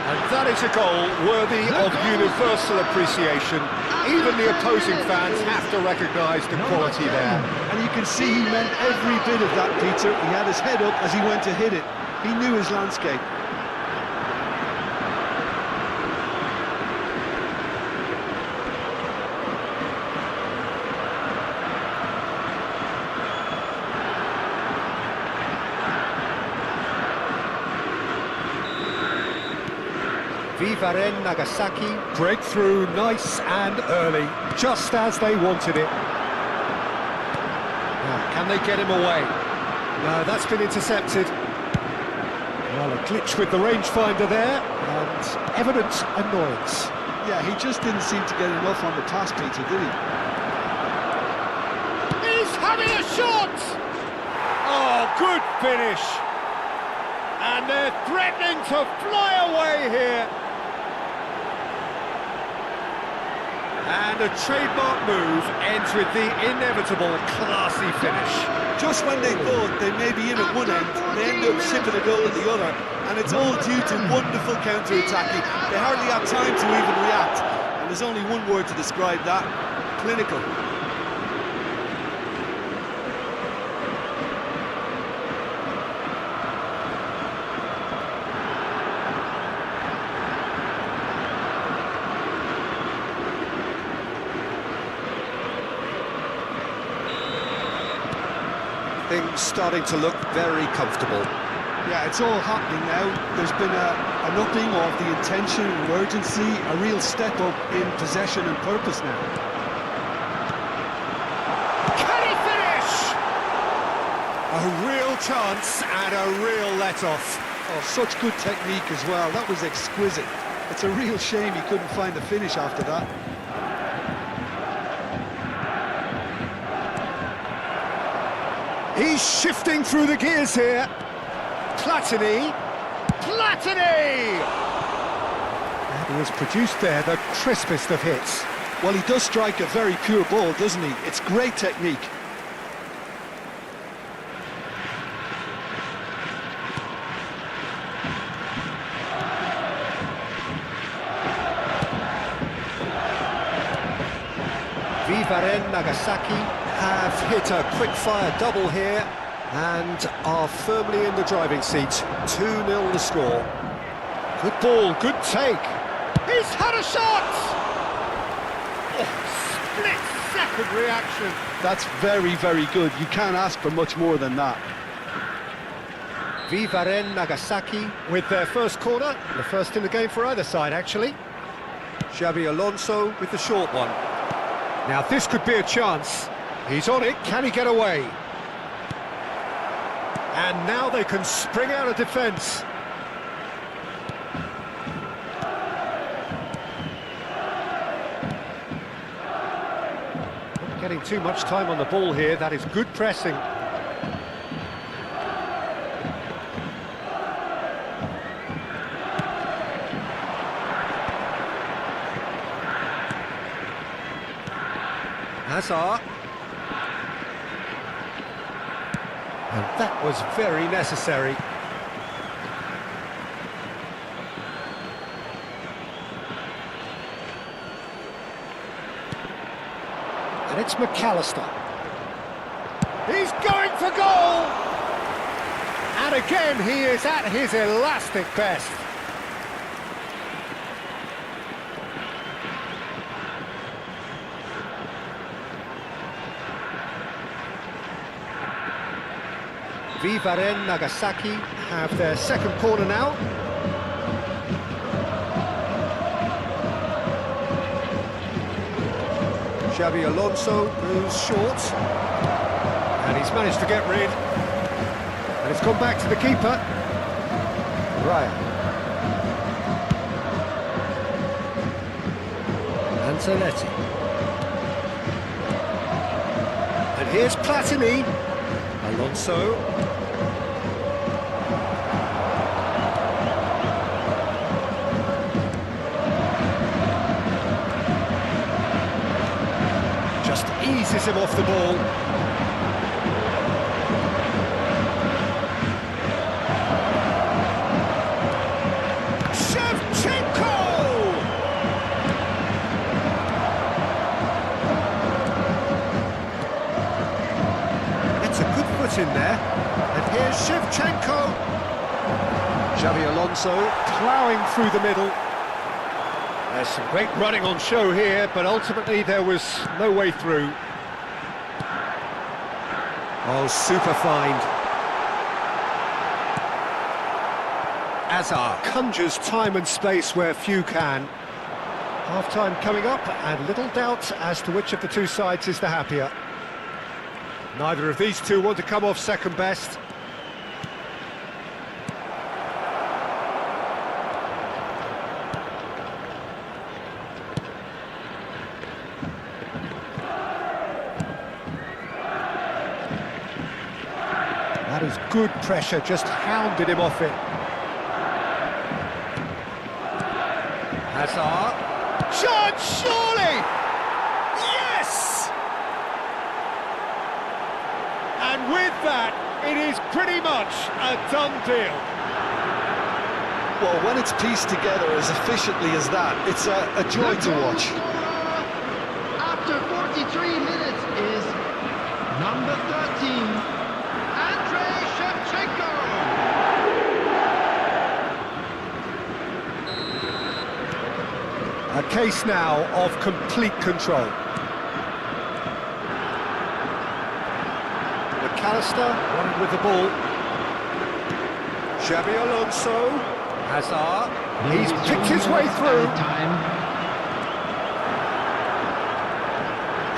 And that is a goal worthy of universal appreciation. Even the opposing fans have to recognise the quality there. And you can see he meant every bit of that, Peter. He had his head up as he went to hit it. He knew his landscape. Vivaren Nagasaki, breakthrough, nice and early, just as they wanted it. Now, can they get him away? No, that's been intercepted. Well, a glitch with the rangefinder there, and evident annoyance. Yeah, he just didn't seem to get enough on the pass, Peter, did he? having a shot! Oh, good finish! And they're threatening to fly away here. And a trademark move ends with the inevitable classy finish. Just when they thought they may be in at one end, they end up shipping a goal at the other, and it's all due to wonderful counter-attacking. They hardly have time to even react, and there's only one word to describe that: clinical. Things starting to look very comfortable. Yeah, it's all happening now. There's been an upping of the intention and urgency, a real step up in possession and purpose now. Can he finish? A real chance and a real let-off. Oh, such good technique as well. That was exquisite. It's a real shame he couldn't find the finish after that. He's shifting through the gears here. Platini! Platini! He has produced there the crispest of hits. Well, he does strike a very pure ball, doesn't he? It's great technique. Vivaren Nagasaki have hit a quick-fire double here and are firmly in the driving seat. 2-0 the score. Good ball, good take. He's had a shot! Oh, split-second reaction. That's very, very good. You can't ask for much more than that. Vivaren Nagasaki with their first corner, the first in the game for either side, actually. Xabi Alonso with the short one. Now this could be a chance. He's on it, can he get away? And now they can spring out of defence. Not getting too much time on the ball here, that is good pressing. Hazard. And that was very necessary. And it's McAllister. He's going for goal! And again, he is at his elastic best. Vivaren Nagasaki have their second corner now. Xabi Alonso goes short. And he's managed to get rid. And it's gone back to the keeper. Ryan. Antonetti. And here's Platini. Alonso. Just eases him off the ball. Shevchenko! It's a good foot in there. And here's Shevchenko. Xabi Alonso ploughing through the middle. There's some great running on show here, but ultimately there was no way through. Oh, super find. Hazard conjures time and space where few can. Half-time coming up, and little doubt as to which of the two sides is the happier. Neither of these two want to come off second best. good pressure, just hounded him off it. Hazard. Shot, surely! Yes! And with that, it is pretty much a done deal. Well, when it's pieced together as efficiently as that, it's a joy The to goal watch. scorer after 43 minutes is number 13, Andrei Shevchenko. A case now of complete control. McAllister running with the ball. Xabi Alonso. Hazard. He's picked his way through. Time.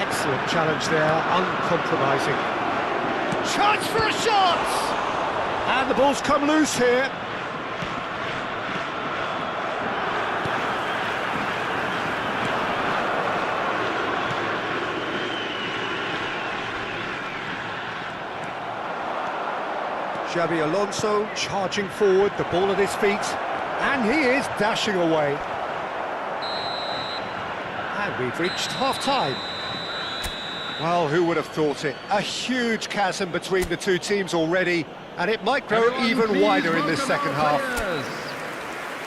Excellent challenge there, uncompromising. Chance for a shot! And the ball's come loose here. Xabi Alonso charging forward, the ball at his feet, and he is dashing away. And we've reached half-time. Well, who would have thought it? A huge chasm between the two teams already, and it might grow Everyone even please wider in this welcome second our half. players.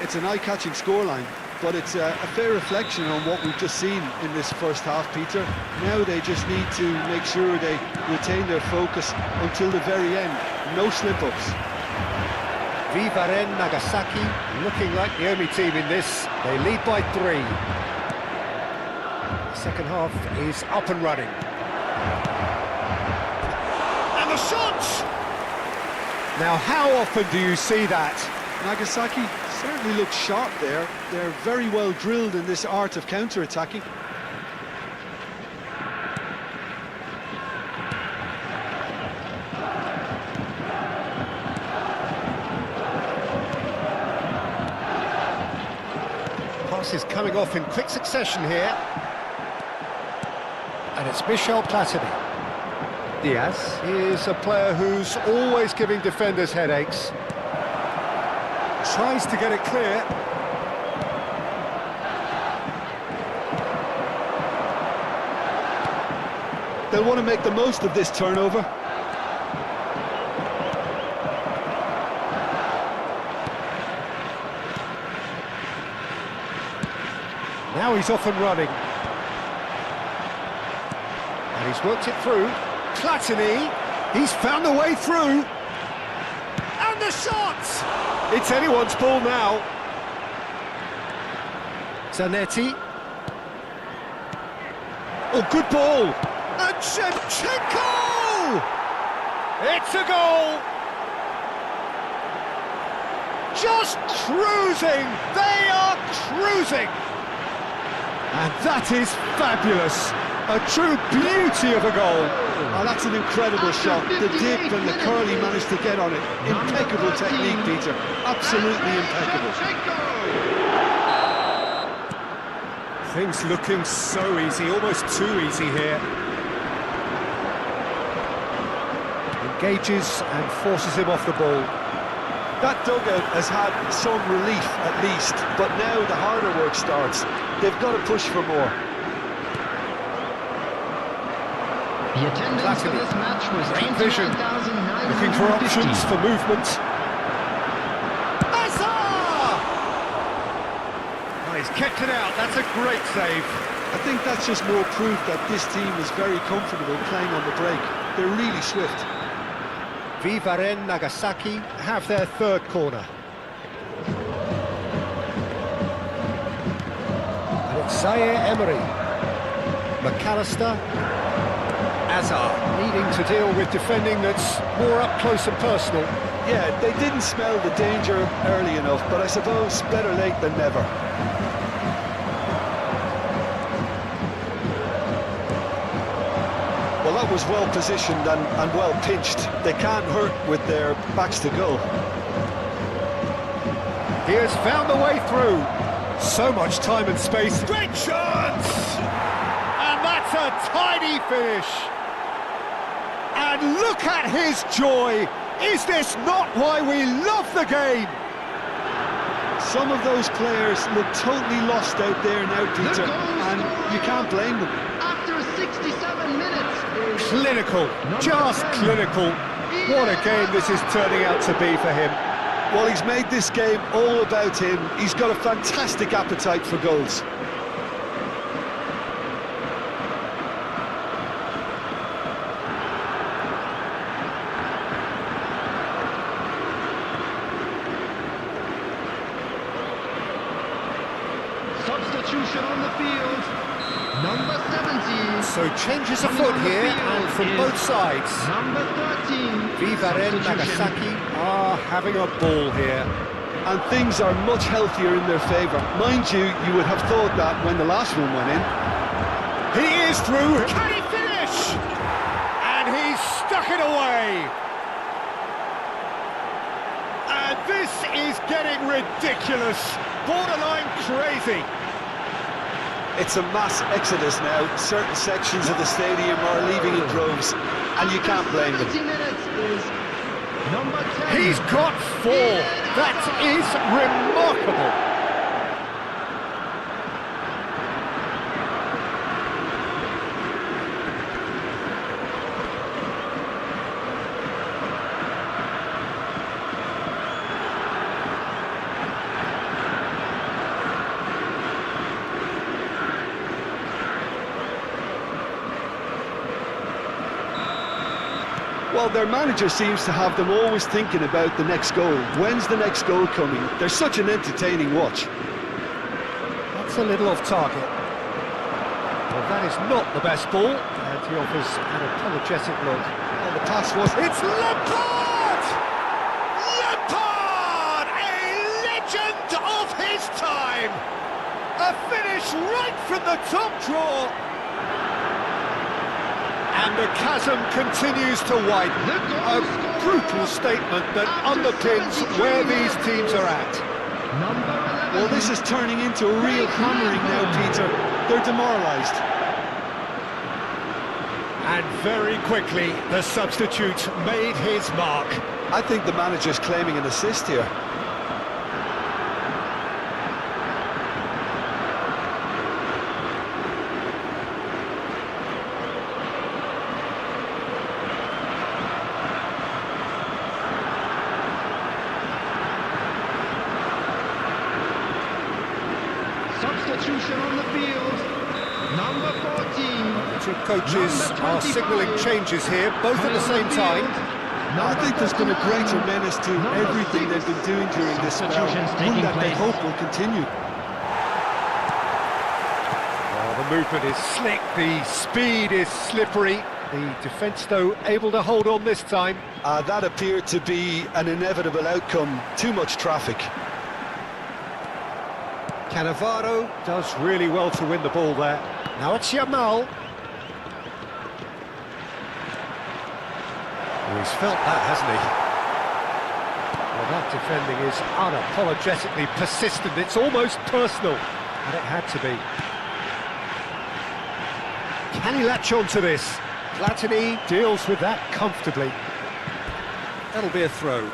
It's an eye-catching scoreline, but it's a fair reflection on what we've just seen in this first half, Peter. Now they just need to make sure they retain their focus until the very end. No slip-ups. Vivaren Nagasaki looking like the only team in this. They lead by 3. The second half is up and running. And the shot! Now, how often do you see that? Nagasaki certainly looks sharp there. They're very well drilled in this art of counter-attacking. Passes coming off in quick succession here. And it's Michel Platini. Diaz is a player who's always giving defenders headaches. Tries to get it clear. They'll want to make the most of this turnover. Now he's off and running. And he's worked it through. Platini, he's found a way through. And the shot! It's anyone's ball now. Zanetti. Oh, good ball. And Shevchenko! It's a goal! Just cruising! They are cruising! And that is fabulous. A true beauty of a goal. Oh, that's an incredible shot. The dip and the curl he managed to get on it. Impeccable technique, Peter. Absolutely impeccable. Things looking so easy, almost too easy here. Engages and forces him off the ball. That dugout has had some relief at least, but now the harder work starts. They've got to push for more. The attendance for Platini. this match was Great vision. 29,950. Looking for options for movement. Hazard! Oh, he's kept it out, that's a great save. I think that's just more proof that this team is very comfortable playing on the break. They're really swift. Vivaren Nagasaki have their third corner. And it's Zaire Emery. McAllister. Hazard needing to deal with defending that's more up close and personal. Yeah, they didn't smell the danger early enough, but I suppose better late than never. Well, that was well positioned and well pitched. They can't hurt with their backs to goal. He has found a way through. So much time and space. Great chance! And that's a tidy finish. And look at his joy. Is this not why we love the game? Some of those players look totally lost out there now, Peter, and you can't blame them. After 67 minutes. Clinical, just clinical. What a game this is turning out to be for him. Well, he's made this game all about him. He's got a fantastic appetite for goals. Substitution on the field. Number 17. So changes Coming afoot on the here, field and from is both sides. Number 13. Vivaren Substitution. Nagasaki are having a ball here. And things are much healthier in their favour. Mind you, you would have thought that when the last one went in. He is through. Can he finish? And he's stuck it away. And this is getting ridiculous. Borderline crazy. It's a mass exodus now. Certain sections of the stadium are leaving in droves, and you can't blame them. 70 minutes is number 10. He's got 4. That is remarkable. Well, their manager seems to have them always thinking about the next goal. When's the next goal coming? They're such an entertaining watch. That's a little off target. Well, that is not the best ball. And he offers an apologetic look. Well, the pass was... It's Lampard! Lampard! A legend of his time! A finish right from the top draw! And the chasm continues to widen. A brutal statement that underpins where these teams are at. Number 11. Well, this is turning into a real hammering now, Peter. They're demoralised. And very quickly, the substitute made his mark. I think the manager's claiming an assist here. Substitution on the field. Number 14. The two coaches Number are 25. signalling changes here, both at the same time. I think there's been a greater menace to everything they've been doing during this spell. Substitutions One taking that they place. hope will continue. Oh, the movement is slick, the speed is slippery. The defence, though, able to hold on this time. That appeared to be an inevitable outcome. Too much traffic. Cannavaro does really well to win the ball there. Now it's Yamal. Oh, he's felt that, hasn't he? Well, that defending is unapologetically persistent. It's almost personal, and it had to be. Can he latch on to this? Platini deals with that comfortably. That'll be a throw.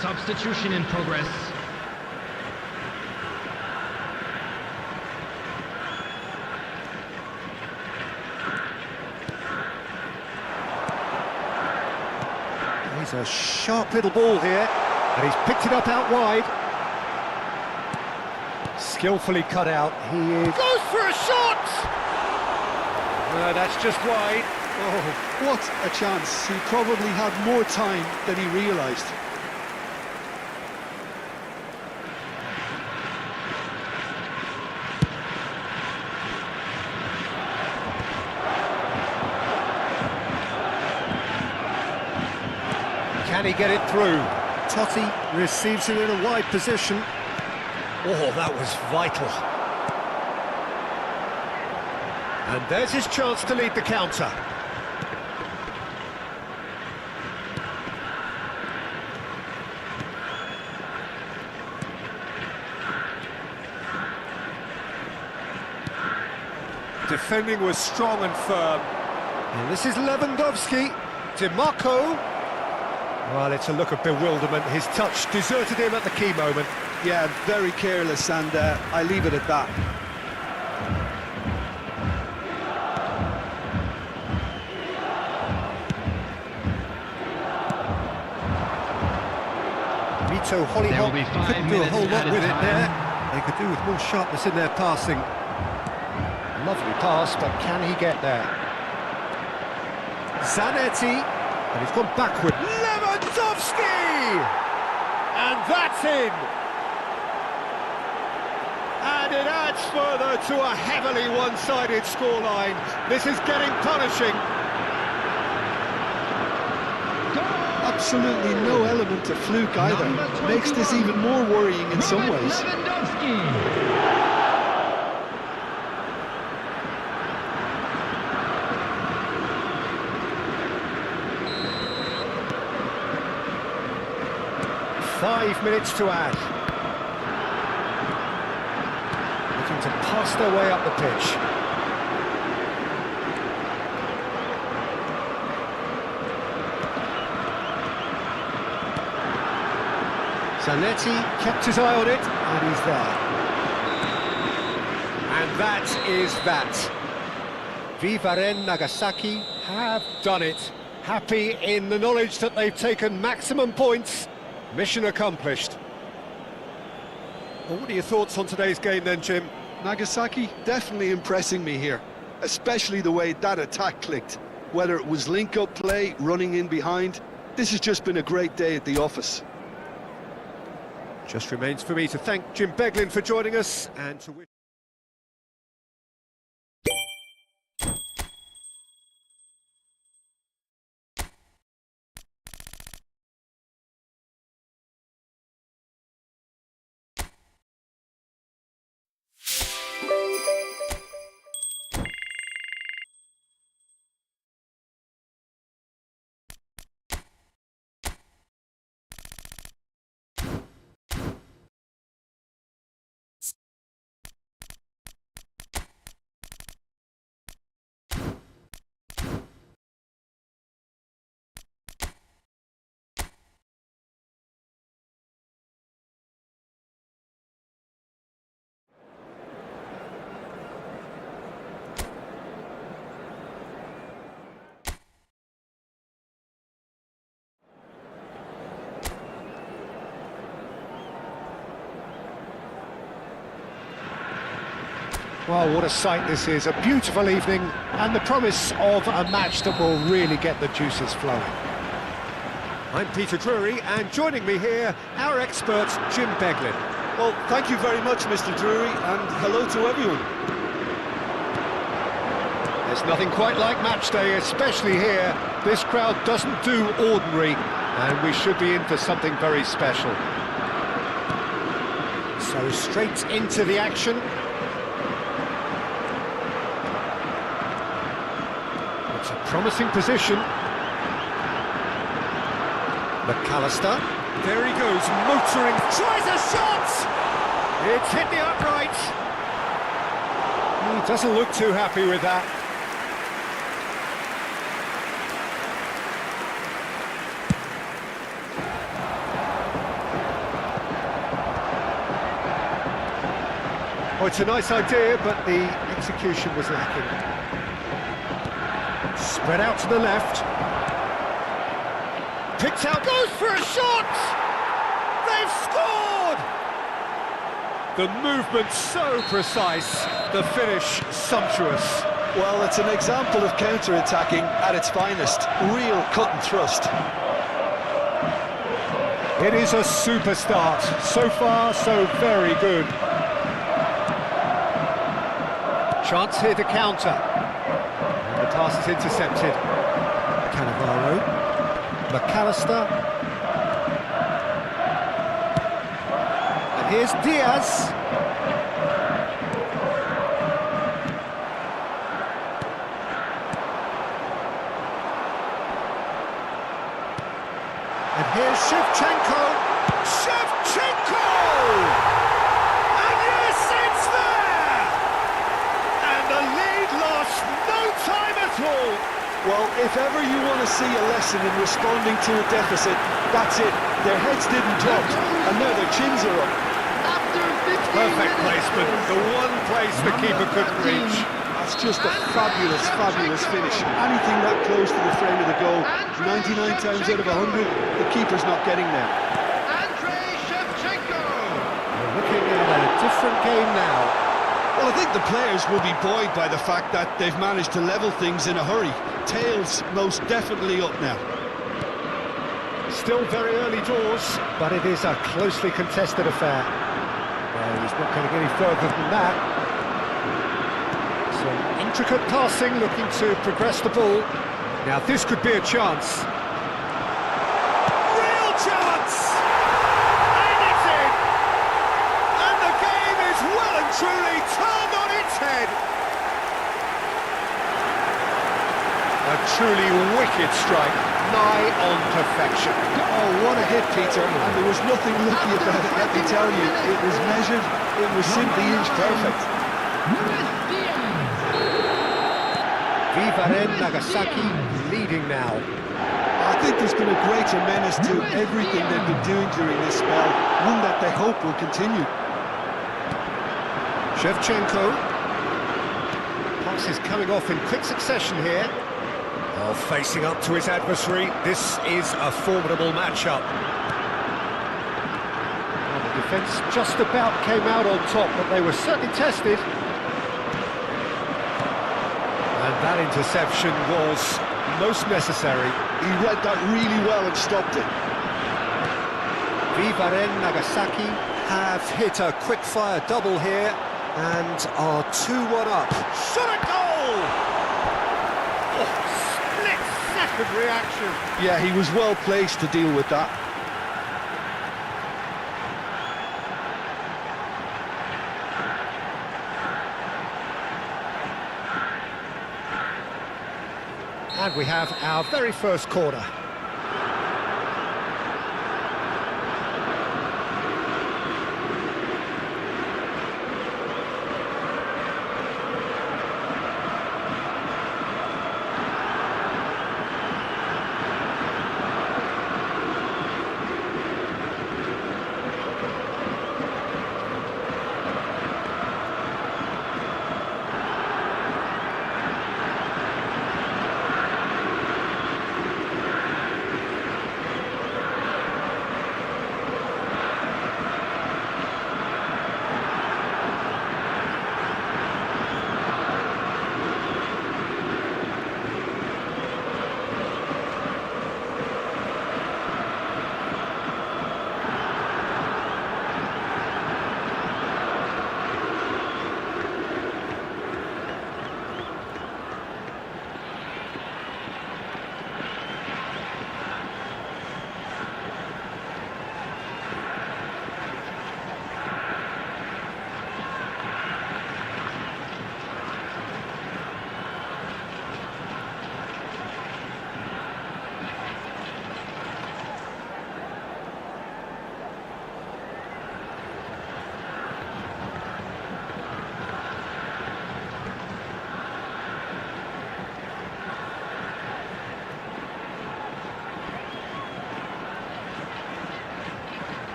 Substitution in progress. He's a sharp little ball here, and he's picked it up out wide. Skillfully cut out. He is... goes for a shot! No, that's just wide. Oh, what a chance. He probably had more time than he realised. Can he get it through? Totti receives it in a wide position. Oh, that was vital. And there's his chance to lead the counter. Defending was strong and firm. And this is Lewandowski. DiMarco. Well, it's a look of bewilderment. His touch deserted him at the key moment. Yeah, very careless, and I leave it at that. Vito There will Hollyhock be 5 couldn't do a minutes whole lot added with it time. there. They could do with more sharpness in their passing. Lovely pass, but can he get there? Zanetti, and he's gone backward. Lewandowski! And that's in! And it adds further to a heavily one-sided scoreline. This is getting punishing. Absolutely no element of fluke either. Number Makes this 21, even more worrying in some Robert ways. Lewandowski. 5 minutes to add. Looking to pass their way up the pitch. Zanetti kept his eye on it, and he's there. And that is that. Vivaren Nagasaki have done it. Happy in the knowledge that they've taken maximum points. Mission accomplished. Well, what are your thoughts on today's game then, Jim? Nagasaki definitely impressing me here, especially the way that attack clicked. Whether it was link-up play, running in behind, this has just been a great day at the office. Just remains for me to thank Jim Beglin for joining us and to wish... Well, what a sight this is. A beautiful evening and the promise of a match that will really get the juices flowing. I'm Peter Drury, and joining me here, our expert, Jim Beglin. Well, thank you very much, Mr. Drury, and hello to everyone. There's nothing quite like match day, especially here. This crowd doesn't do ordinary, and we should be in for something very special. So straight into the action. It's a promising position. McAllister. There he goes, motoring. Tries a shot! It's hit the upright. He doesn't look too happy with that. Oh, it's a nice idea, but the execution was lacking. Spread out to the left. Picked out, goes for a shot! They've scored! The movement so precise, the finish sumptuous. Well, it's an example of counter-attacking at its finest. Real cut and thrust. It is a super start. So far, so very good. Chance here to counter. And the pass is intercepted. Cannavaro. McAllister. And here's Diaz. And here's Shevchenko. Shevchenko! And yes, it's there! And the lead lost no time at all. Well, if ever you want to see a lesson in responding to a deficit, that's it. Their heads didn't touch, and now their chins are up. After 15 Perfect minutes. placement, the one place the keeper couldn't reach. That's just a fabulous, fabulous finish. Anything that close to the frame of the goal, 99 times out of 100, the keeper's not getting there. Andrei Shevchenko. We're looking at a different game now. Well, I think the players will be buoyed by the fact that they've managed to level things in a hurry. Tails most definitely up now. Still very early doors, but it is a closely contested affair. Well, he's not going to get any further than that. Some intricate passing, looking to progress the ball. Now this could be a chance. Real chance! And it's in! And the game is well and truly turned on its head! A truly wicked strike, nigh on perfection. Oh, what a hit, Peter. And there was nothing lucky about it, let me tell you. It was measured, it was simply inch perfect. Luis Diaz. Vivaren Nagasaki leading now. I think there's been a greater menace to everything they've been doing during this spell, one that they hope will continue. Shevchenko. Passes coming off in quick succession here. Oh, facing up to his adversary, this is a formidable matchup. Well, the defence just about came out on top, but they were certainly tested. And that interception was most necessary. He read that really well and stopped it. Vivaren Nagasaki have hit a quick-fire double here and are 2-1 up. Shot a goal! Oh, split-second reaction. Yeah, he was well placed to deal with that. And we have our very first corner.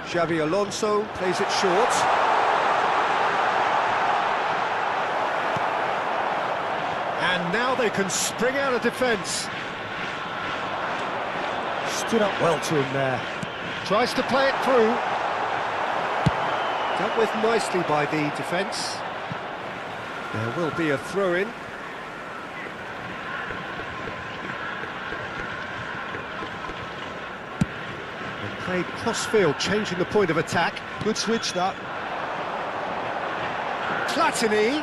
Xabi Alonso plays it short. And now they can spring out of defence. Stood up well to him there. Tries to play it through. Dealt with nicely by the defence. There will be a throw-in. Played cross-field, changing the point of attack. Good switch, that. Platini.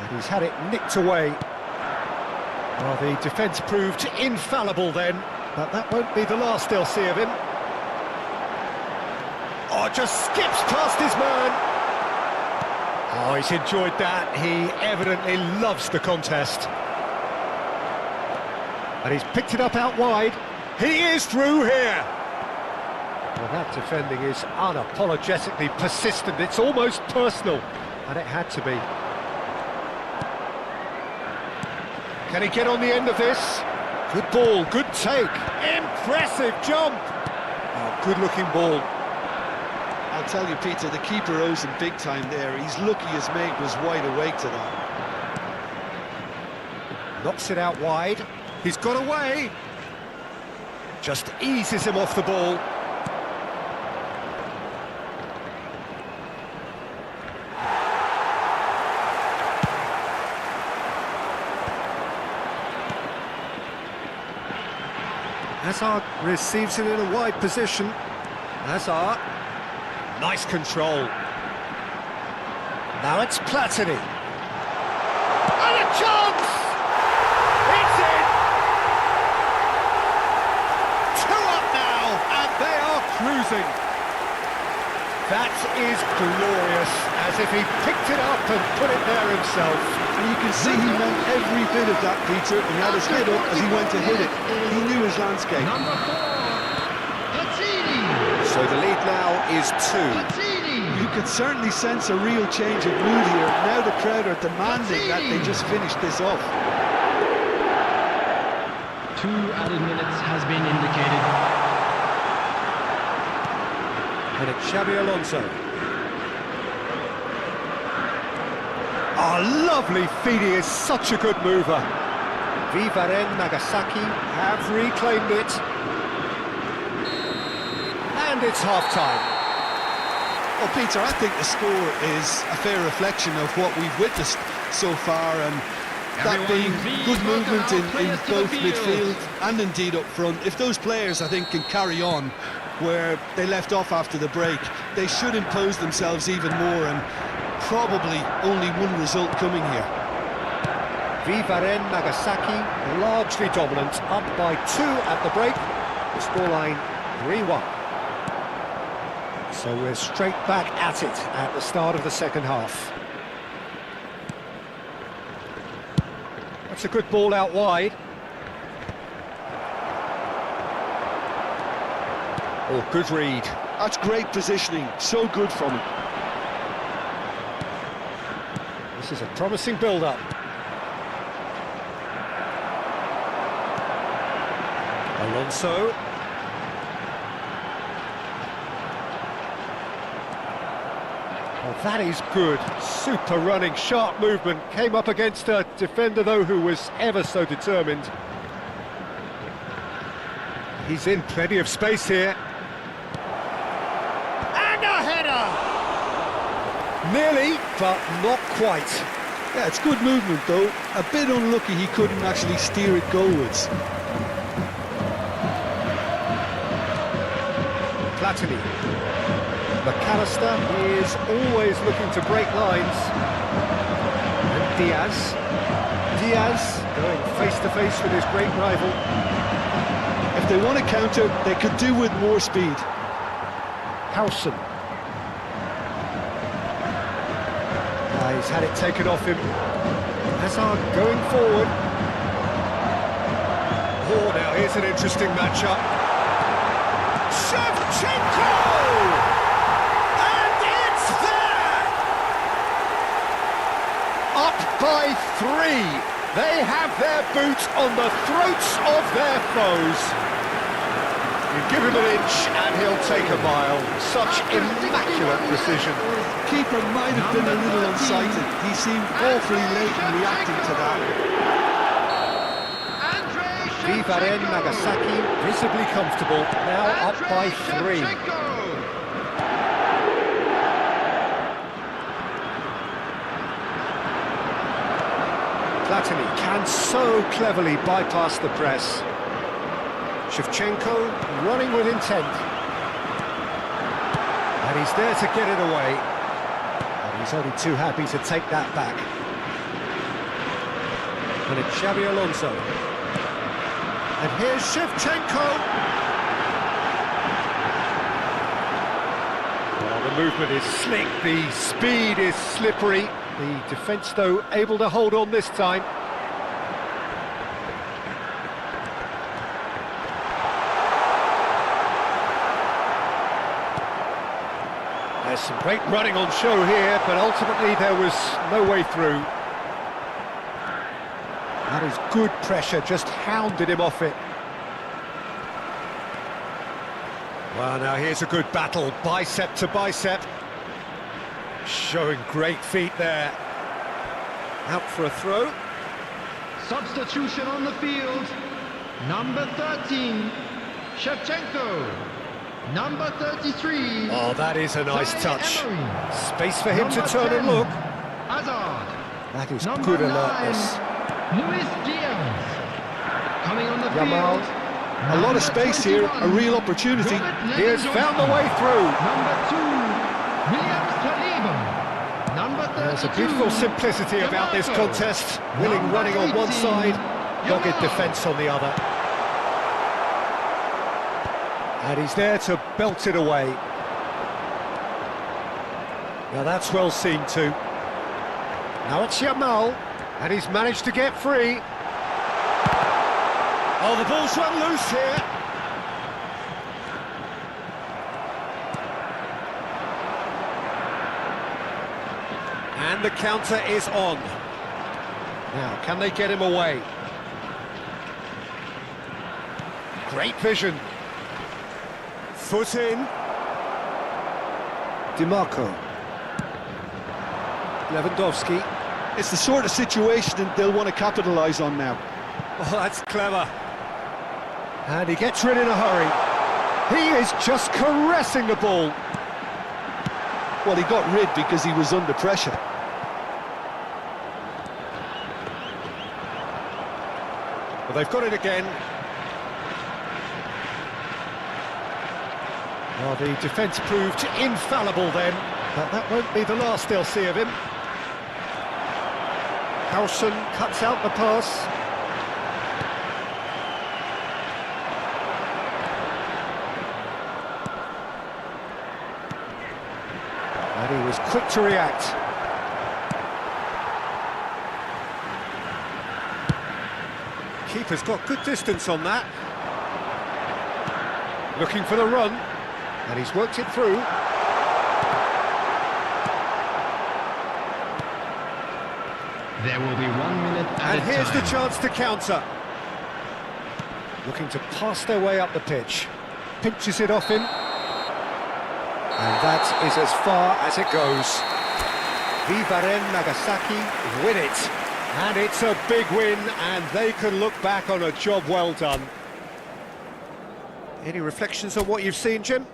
And he's had it nicked away. Well, the defence proved infallible then, but that won't be the last they'll see of him. Oh, just skips past his man. Oh, he's enjoyed that. He evidently loves the contest. And he's picked it up out wide. He is through here. Well, that defending is unapologetically persistent. It's almost personal, and it had to be. Can he get on the end of this? Good ball, good take. Impressive jump. Oh, good-looking ball. I'll tell you, Peter, the keeper owes him big time there. He's lucky his mate was wide awake to that. Knocks it out wide. He's got away. Just eases him off the ball. Hazard receives it in a wide position. Hazard. Nice control. Now it's Platini. And a chance! It's in! 2 up now, and they are cruising. That is glorious, as if he picked it up and put it there himself. And you can see he meant every bit of that, Peter, and he had his head up as he went to hit it. He knew his landscape. Number 4, Platini. So the lead now is 2. Platini. You could certainly sense a real change of mood here. Now the crowd are demanding that they just finish this off. 2 added minutes has been indicated. And it's Xabi Alonso. Oh, lovely feed, he is such a good mover. Vivaren Nagasaki have reclaimed it. And it's half-time. Well, Peter, I think the score is a fair reflection of what we've witnessed so far, and that being good movement in both midfield and indeed up front. If those players, I think, can carry on where they left off after the break, they should impose themselves even more, and probably only one result coming here. Vivaren Nagasaki, largely dominant, up by 2 at the break. The scoreline 3-1. So we're straight back at it at the start of the second half. That's a good ball out wide. Oh, good read. That's great positioning, so good from him. This is a promising build-up. Alonso. Oh, that is good. Super running, sharp movement. Came up against a defender, though, who was ever so determined. He's in plenty of space here. And a header! Nearly, but not quite. Yeah, it's good movement though. A bit unlucky he couldn't actually steer it goalwards. Platini. McAllister is always looking to break lines. And Diaz. Diaz going face-to-face with his great rival. If they want to counter, they could do with more speed. Howson. He's had it taken off him. Hazard going forward. Oh, now here's an interesting matchup. Shevchenko! And it's there! Up by 3. They have their boot on the throats of their foes. You give him an inch and he'll take a mile. Such immaculate precision. Keeper might have been a little unsighted. He seemed awfully late in reacting to that. Vivaren Nagasaki visibly comfortable, now up by 3. Platini can so cleverly bypass the press. Shevchenko running with intent. And he's there to get it away. And he's only too happy to take that back. And it's Xabi Alonso. And here's Shevchenko. Well, the movement is slick, the speed is slippery. The defence, though, able to hold on this time. Some great running on show here, but ultimately there was no way through. That is good pressure, just hounded him off it. Well, now here's a good battle, bicep to bicep. Showing great feet there. Out for a throw. Substitution on the field. Number 13, Shevchenko. Number 33. Oh, that is a nice touch. Emery. Space for him to Number turn 10, and look. Hazard. That is Number good 9, alertness. Luis Diaz. Coming on the Yamal. field. A lot of space here, a 21, real opportunity. Robert He has found the way through. Number 2, William Saliba. Number 32. There's a beautiful simplicity about this DeMarco. contest. Willing Number running on one 18, side, dogged Yamal. defence on the other. And he's there to belt it away. Now that's well seen too. Now it's Yamal, and he's managed to get free. Oh, the ball's run loose here. And the counter is on. Now, can they get him away? Great vision. Foot in. DiMarco. Lewandowski. It's the sort of situation that they'll want to capitalise on now. Oh, that's clever. And he gets rid in a hurry. He is just caressing the ball. Well, he got rid because he was under pressure. Well, they've got it again. Well, the defence proved infallible then, but that won't be the last they'll see of him. Howson cuts out the pass. And he was quick to react. Keeper's got good distance on that. Looking for the run, and he's worked it through. There will be 1 minute at And a here's time. the chance to counter. Looking to pass their way up the pitch. Pinches it off him. And that is as far as it goes. Vivaren Nagasaki win it. And it's a big win, and they can look back on a job well done. Any reflections on what you've seen, Jim?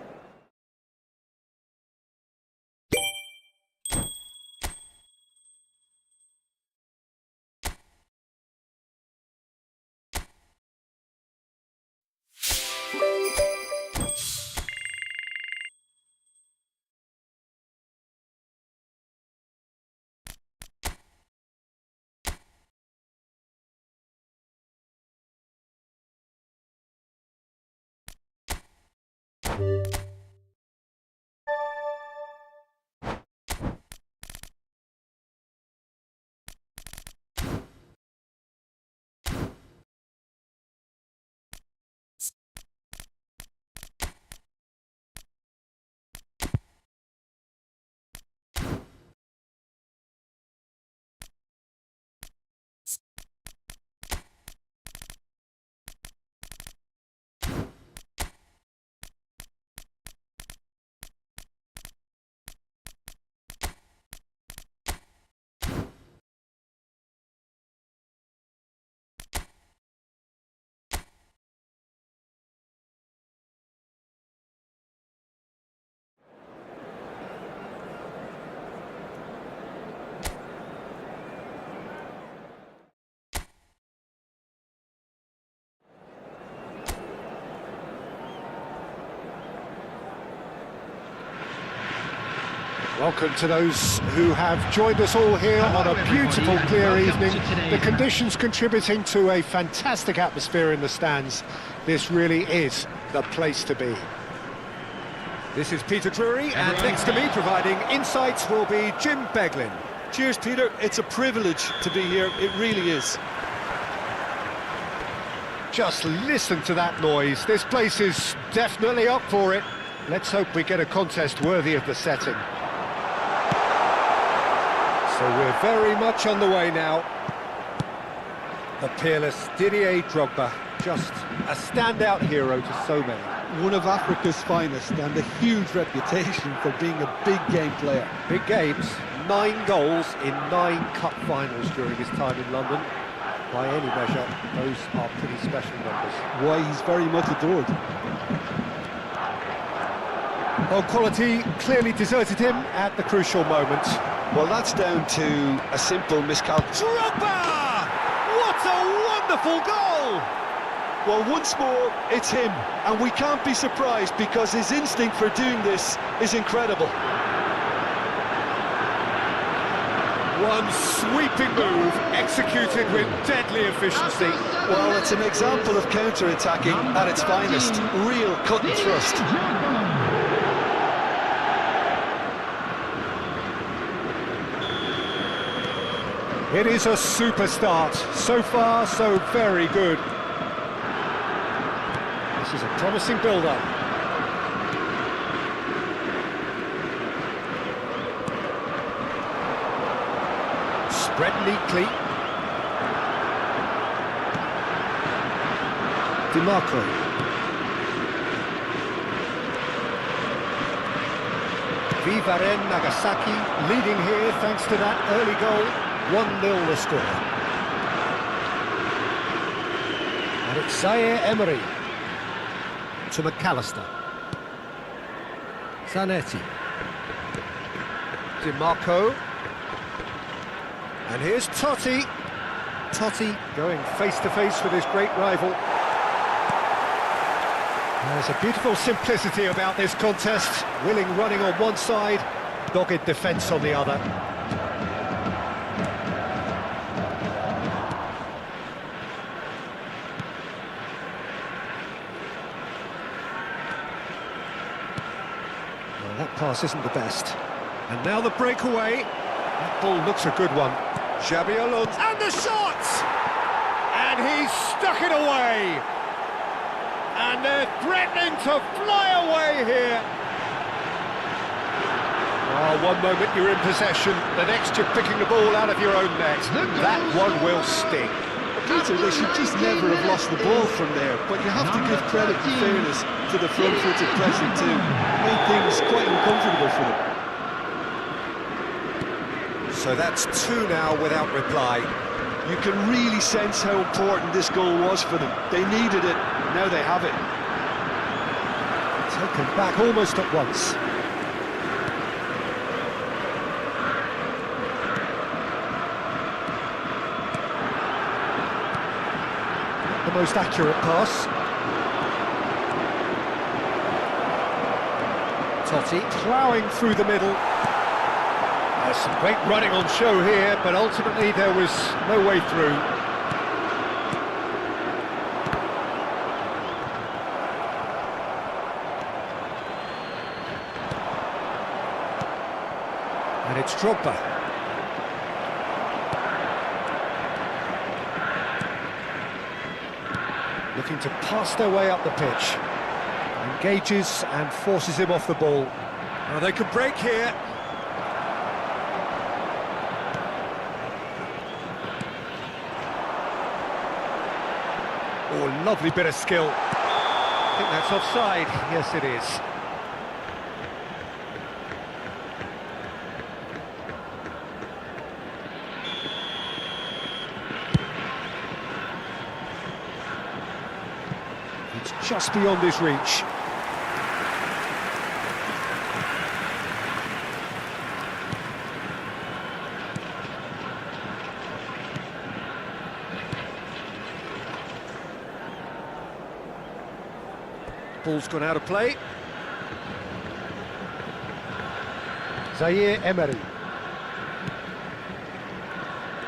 Welcome to those who have joined us all here on a beautiful, clear evening. The conditions contributing to a fantastic atmosphere in the stands. This really is the place to be. This is Peter Drury, and next to me providing insights will be Jim Beglin. Cheers, Peter. It's a privilege to be here. It really is. Just listen to that noise. This place is definitely up for it. Let's hope we get a contest worthy of the setting. So we're very much on the way now. The peerless Didier Drogba, just a standout hero to so many. One of Africa's finest and a huge reputation for being a big game player. Big games, 9 goals in 9 cup finals during his time in London. By any measure, those are pretty special numbers. Why, he's very much adored. Well, quality clearly deserted him at the crucial moment. Well, that's down to a simple miscalculation. Drogba! What a wonderful goal! Well, once more, it's him, and we can't be surprised because his instinct for doing this is incredible. One sweeping move, executed with deadly efficiency. Well, it's an example of counter-attacking at its finest. Real cut and thrust. It is a super start. So far, so very good. This is a promising build-up. Spread neatly. DiMarco. Vivaren Nagasaki leading here thanks to that early goal. 1-0 the score. And it's Zaire Emery to McAllister. Zanetti. DiMarco. And here's Totti. Totti going face-to-face with his great rival. There's a beautiful simplicity about this contest. Willing running on one side, dogged defence on the other. Well, that pass isn't the best. And now the breakaway. That ball looks a good one. Xabi Alonso. And the shot! And he's stuck it away. And they're threatening to fly away here. Oh, one moment you're in possession, the next you're picking the ball out of your own net. That one will sting. Peter, they should just never have lost the ball from there, but you have to give credit and fairness to the front-footed pressing too. Made things quite uncomfortable for them. So that's 2 now without reply. You can really sense how important this goal was for them. They needed it, now they have it. Taken back almost at once. Not the most accurate pass. Totti ploughing through the middle. There's some great running on show here, but ultimately there was no way through. And it's Drogba. Looking to pass their way up the pitch. Engages and forces him off the ball. Now they could break here. Oh, lovely bit of skill. I think that's offside. Yes, it is. It's just beyond his reach. Ball's gone out of play. Zaire Emery.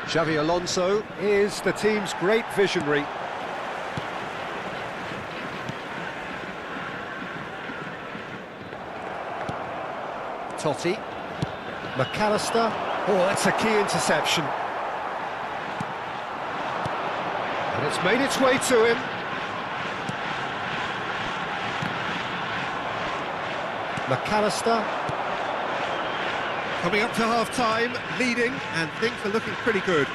Xabi Alonso is the team's great visionary. Totti. McAllister. Oh, that's a key interception. And it's made its way to him. McAllister. Coming up to half-time, leading, and things are looking pretty good.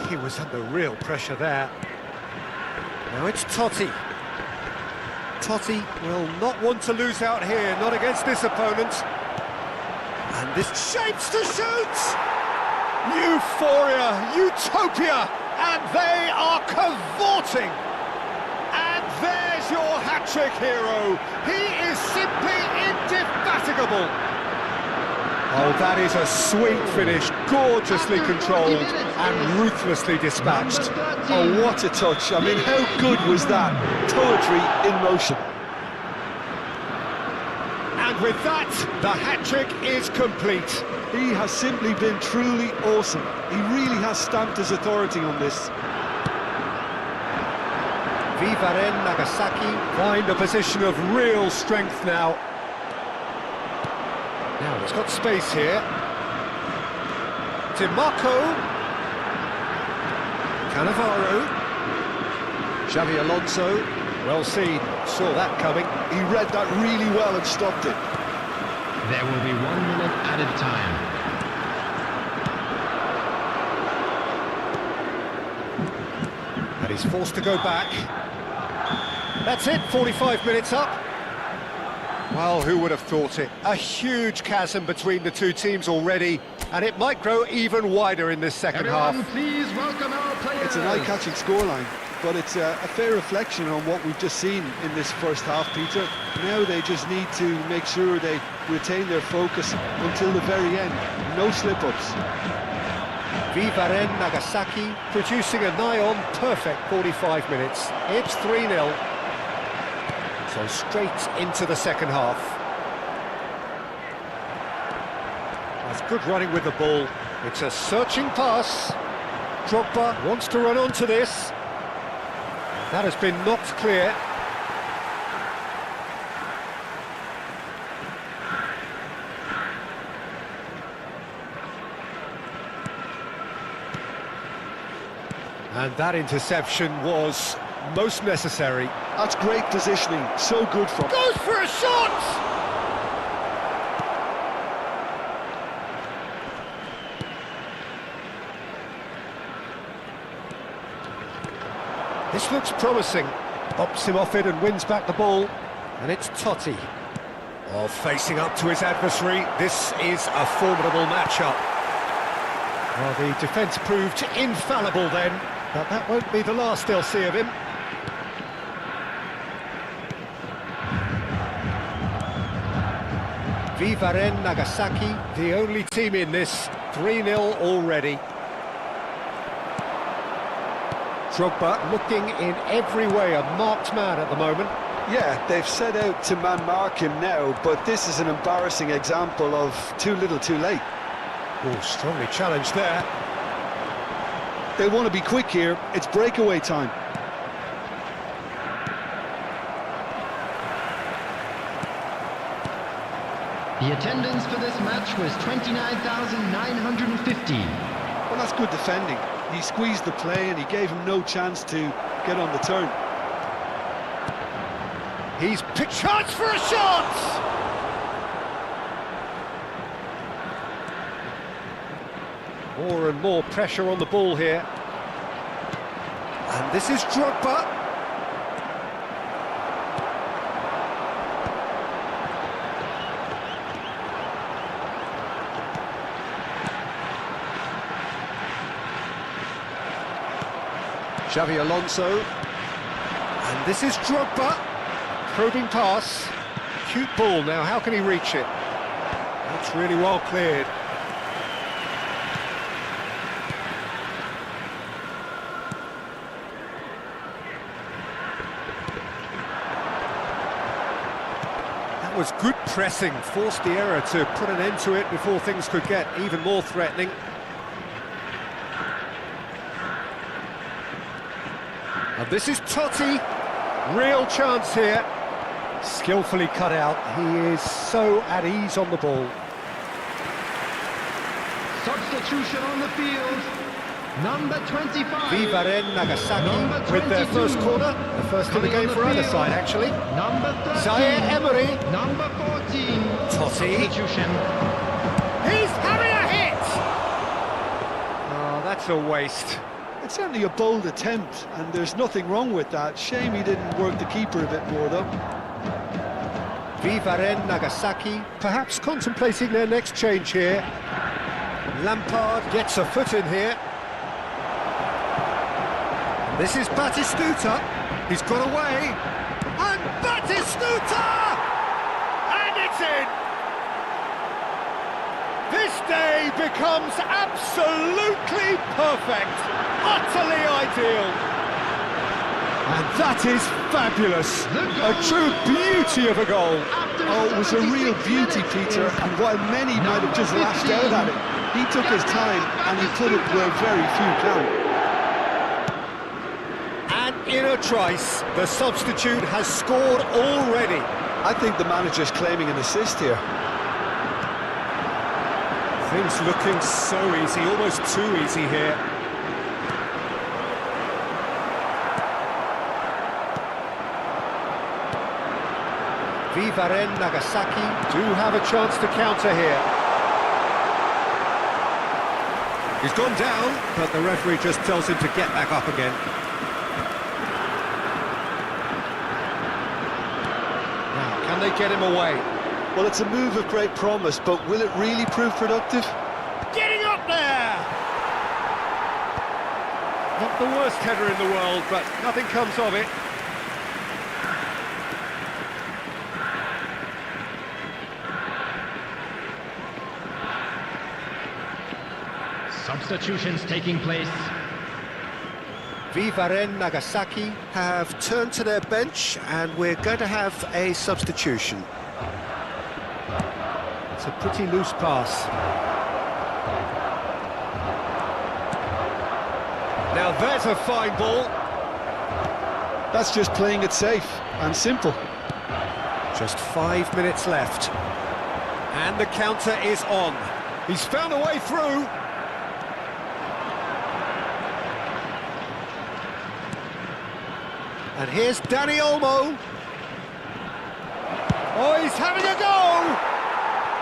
He was under real pressure there. Now it's Totti. Totti will not want to lose out here, not against this opponent. And this shapes to shoot! Euphoria, utopia, and they are cavorting! And there's your hat-trick hero. He is simply indefatigable. Oh, that is a sweet finish, gorgeously controlled and ruthlessly dispatched. Oh, what a touch. I mean, how good was that? Poetry in motion. And with that, the hat-trick is complete. He has simply been truly awesome. He really has stamped his authority on this. Vivaren Nagasaki find a position of real strength now. Now he's got space here. Timarco. Cannavaro. Xavi Alonso. Well seen, saw that coming. He read that really well and stopped it. There will be 1 minute added time. And he's forced to go back. That's it, 45 minutes up. Well, who would have thought it? A huge chasm between the two teams already, and it might grow even wider in this second Everyone, half. please welcome our players. It's an eye-catching scoreline, but it's a fair reflection on what we've just seen in this first half, Peter. Now they just need to make sure they retain their focus until the very end. No slip-ups. Vivaren Nagasaki producing a nigh-on perfect 45 minutes. It's 3-0. So straight into the second half. That's good running with the ball. It's a searching pass. Drogba wants to run onto this. That has been knocked clear. And that interception was most necessary. That's great positioning, so good from... Goes for a shot! This looks promising. Bops him off it and wins back the ball. And it's Totti. Oh, facing up to his adversary. This is a formidable matchup. Well, the defence proved infallible then, but that won't be the last they'll see of him. Vivaren Nagasaki, the only team in this, 3-0 already. Drogba looking in every way a marked man at the moment. Yeah, they've set out to man-mark him now, but this is an embarrassing example of too little too late. Oh, strongly challenged there. They want to be quick here, it's breakaway time. The attendance for this match was 29,950. Well, that's good defending. He squeezed the play and he gave him no chance to get on the turn. He's picked chance for a shot! More and more pressure on the ball here. And this is Drogba. Xavi Alonso. And this is Drogba. Probing pass. Cute ball now, how can he reach it? That's really well cleared. That was good pressing, forced the error to put an end to it before things could get even more threatening. And this is Totti, real chance here. Skillfully cut out, he is so at ease on the ball. Substitution on the field. Number 25. Vivaren Nagasaki Number with their 22. first corner, the first in the Coming on game the for either field. side, actually. Number 13. Zaire Emery. Number 14. Totti. Substitution. He's having a hit! Oh, that's a waste. It's certainly a bold attempt, and there's nothing wrong with that. Shame he didn't work the keeper a bit more, though. Vivaren Nagasaki perhaps contemplating their next change here. Lampard gets a foot in here. This is Batistuta. He's got away. And Batistuta! And it's in! This day becomes absolutely perfect, utterly ideal. And that is fabulous. A true beauty of a goal. Oh, it was a real beauty, Peter, and while many might have just lashed out at it, he took his time and he put it where very few can. And in a trice, the substitute has scored already. I think the manager's claiming an assist here. Things looking so easy, almost too easy here. Vivaren Nagasaki do have a chance to counter here. He's gone down, but the referee just tells him to get back up again. Now, can they get him away? Well, it's a move of great promise, but will it really prove productive? Getting up there! Not the worst header in the world, but nothing comes of it. Substitutions taking place. Vivaren Nagasaki have turned to their bench, and we're going to have a substitution. It's a pretty loose pass. Now there's a fine ball. That's just playing it safe and simple. Just 5 minutes left. And the counter is on. He's found a way through. And here's Dani Olmo. Oh, he's having a go!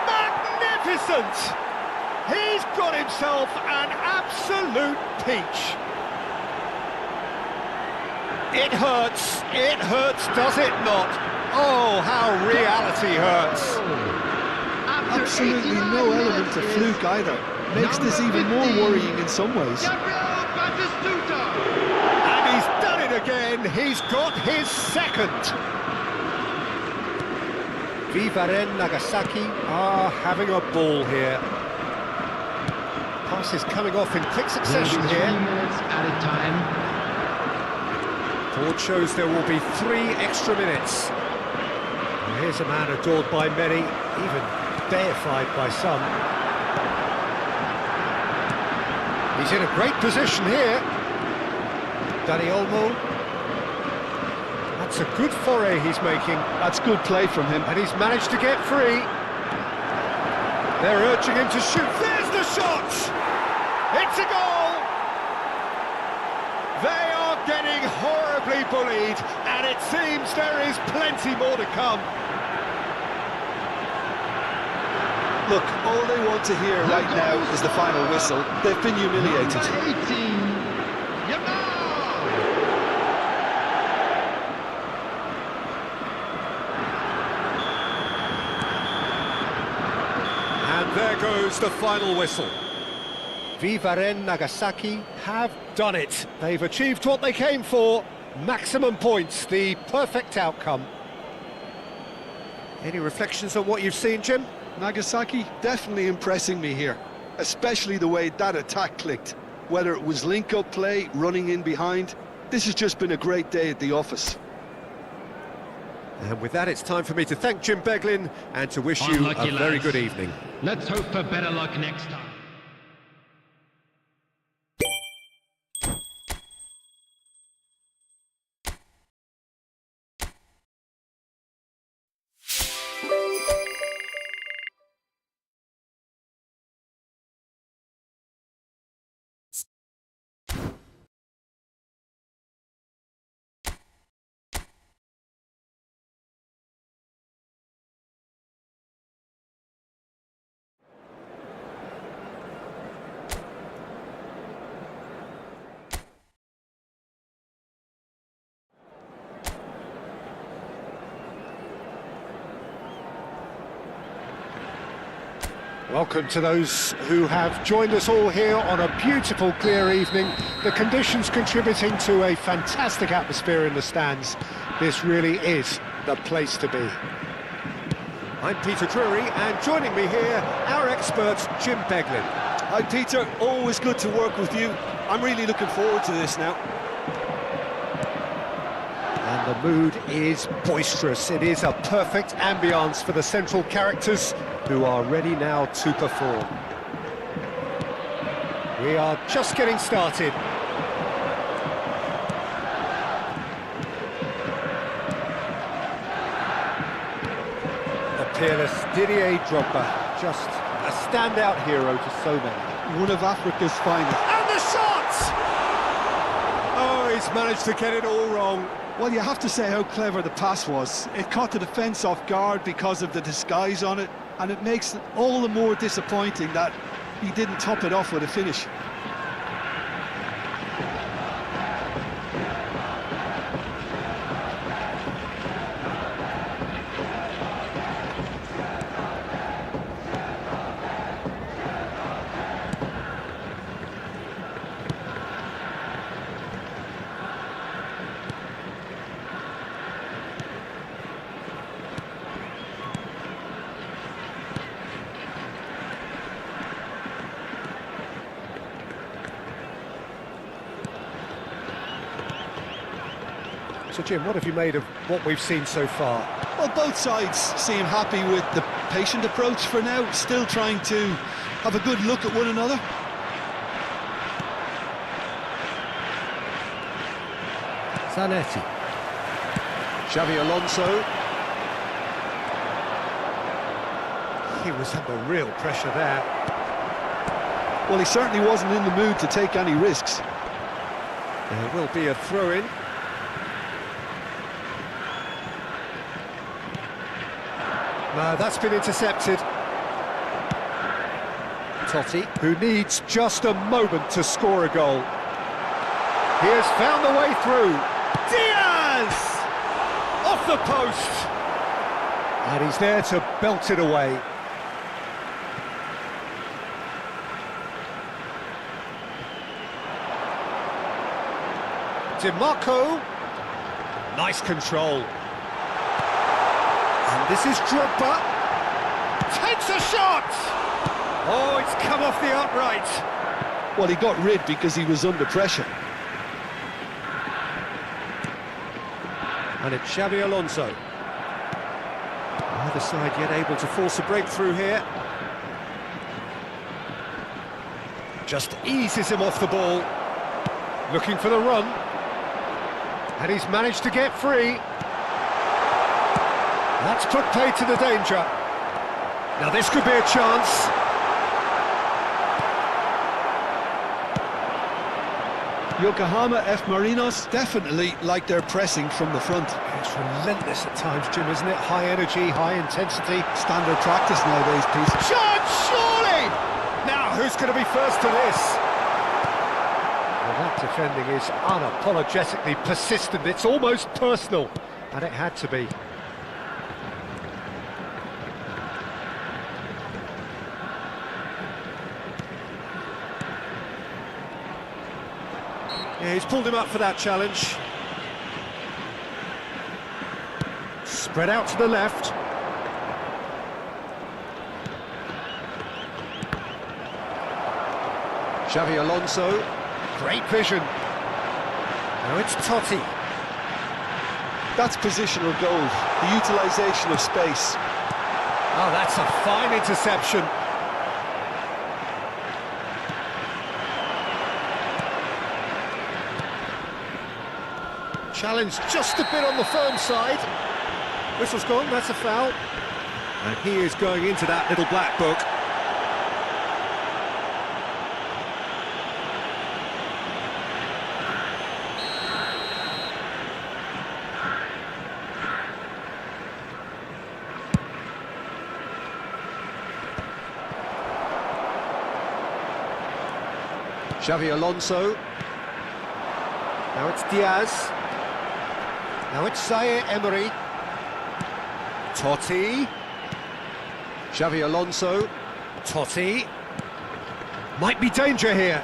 Magnificent! He's got himself an absolute peach. It hurts, does it not? Oh, how reality hurts. Absolutely no element of fluke either. Makes this even more worrying in some ways. Gabriel Batistuta. And he's done it again, he's got his second. Vivaren Nagasaki are having a ball here. Pass is coming off in quick succession 3 here. minutes added time. Board shows there will be 3 extra minutes. And here's a man adored by many, even deified by some. He's in a great position here. Dani Olmo. That's a good foray he's making. That's good play from him. And he's managed to get free. They're urging him to shoot. There's the shot! It's a goal! They are getting horribly bullied, and it seems there is plenty more to come. Look, all they want to hear right now is the final whistle. They've been humiliated. Number 18. Yamal. And there goes the final whistle. Vivaren Nagasaki have done it. They've achieved what they came for. Maximum points, the perfect outcome. Any reflections on what you've seen, Jim? Nagasaki definitely impressing me here, especially the way that attack clicked. Whether it was link-up play, running in behind, this has just been a great day at the office. And with that, it's time for me to thank Jim Beglin and to wish you Unlucky, a very lads. good evening. Let's hope for better luck next time. Welcome to those who have joined us all here on a beautiful, clear evening. The conditions contributing to a fantastic atmosphere in the stands. This really is the place to be. I'm Peter Drury, and joining me here, our expert, Jim Beglin. Hi Peter, always good to work with you. I'm really looking forward to this now. And the mood is boisterous. It is a perfect ambience for the central characters who are ready now to perform. We are just getting started. The peerless Didier Drogba, just a standout hero to so many. One of Africa's finest. And the shot! Oh, he's managed to get it all wrong. Well, you have to say how clever the pass was. It caught the defence off guard because of the disguise on it, and it makes it all the more disappointing that he didn't top it off with a finish. So Jim, what have you made of what we've seen so far? Well, both sides seem happy with the patient approach for now, still trying to have a good look at one another. Zanetti. Xavi Alonso. He was under real pressure there. Well, he certainly wasn't in the mood to take any risks. There will be a throw-in. No, that's been intercepted. Totti, who needs just a moment to score a goal. He has found the way through. Diaz! Off the post! And he's there to belt it away. DiMarco. Nice control. And this is Drogba. Takes a shot! Oh, it's come off the upright. Well, he got rid because he was under pressure. And it's Xavi Alonso. Either side yet able to force a breakthrough here. Just eases him off the ball. Looking for the run. And he's managed to get free. That's put paid to the danger. Now this could be a chance. Yokohama F. Marinos definitely like their pressing from the front. It's relentless at times, Jim, isn't it? High energy, high intensity. Standard practice nowadays, Pete. Shot, surely! Now, who's going to be first to this? Well, that defending is unapologetically persistent. It's almost personal, and it had to be. Yeah, he's pulled him up for that challenge. Spread out to the left. Xavi Alonso. Great vision. Now it's Totti. That's positional goal, the utilisation of space. Oh, that's a fine interception. Challenge just a bit on the firm side. Whistle's gone, that's a foul. And he is going into that little black book. Xavi Alonso. Now it's Diaz. Now it's Zaire Emery. Totti. Xavi Alonso. Totti. Might be danger here.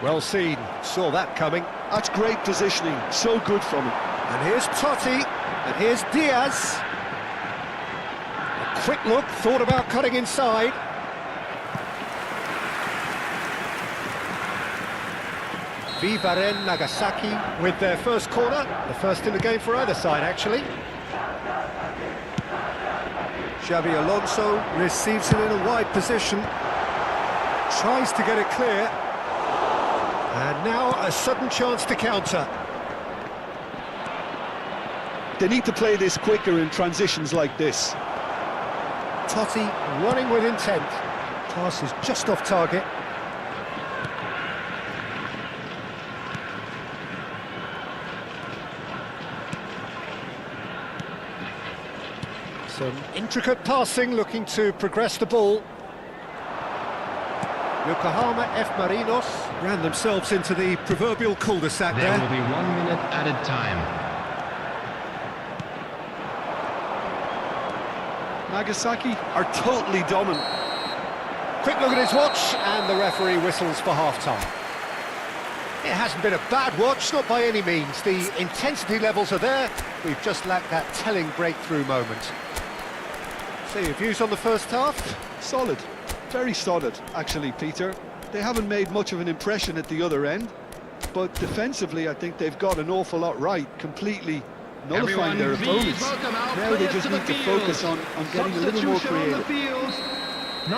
Well seen, saw that coming. That's great positioning, so good from him. And here's Totti, and here's Diaz. A quick look, thought about cutting inside. Vivaren Nagasaki with their first corner, the first in the game for either side actually. Xabi Alonso receives it in a wide position, tries to get it clear, and now a sudden chance to counter. They need to play this quicker in transitions like this. Totti running with intent, pass is just off target. Some intricate passing, looking to progress the ball. Yokohama F. Marinos ran themselves into the proverbial cul-de-sac There there. will be 1 minute added time. Nagasaki are totally dominant. Quick look at his watch, and the referee whistles for half-time. It hasn't been a bad watch, not by any means. The intensity levels are there. We've just lacked that telling breakthrough moment. So your views on the first half? Solid, very solid, actually, Peter. They haven't made much of an impression at the other end, but defensively, I think they've got an awful lot right, completely nullifying their opponents. Now they just need to focus on getting a little more creative.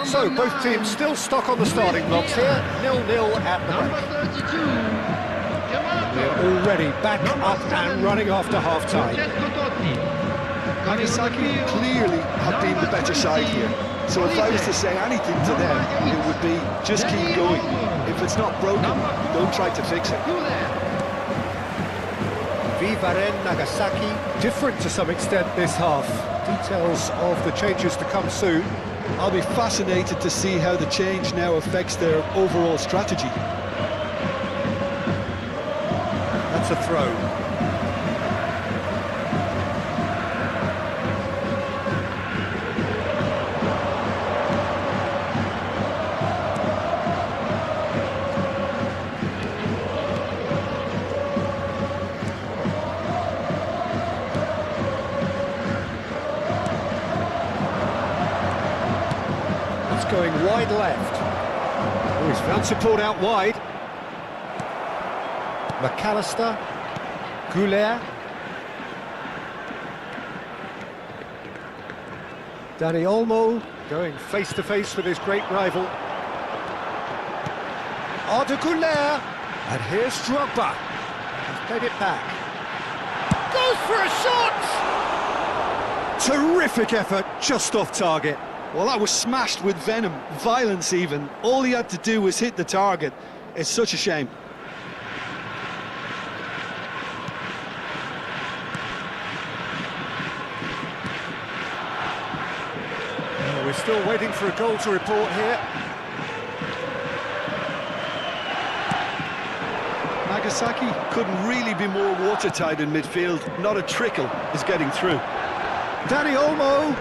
So both teams still stuck on the starting blocks here, 0-0 at the break. 32. We're already back up and running after half-time. Nagasaki clearly have been the better side here. So if I was to say anything to them, it would be just keep going. If it's not broken, don't try to fix it. Vivaren Nagasaki, different to some extent this half. Details of the changes to come soon. I'll be fascinated to see how the change now affects their overall strategy. That's a throw. Going wide left. Oh, he's found support out wide. McAllister, Goulet, Dani Olmo going face to face with his great rival. Arda Goulet, and here's Drogba. He's played it back. Goes for a shot! Terrific effort, just off target. Well, that was smashed with venom, violence even. All he had to do was hit the target. It's such a shame. We're still waiting for a goal to report here. Nagasaki couldn't really be more watertight in midfield. Not a trickle is getting through. Dani Olmo.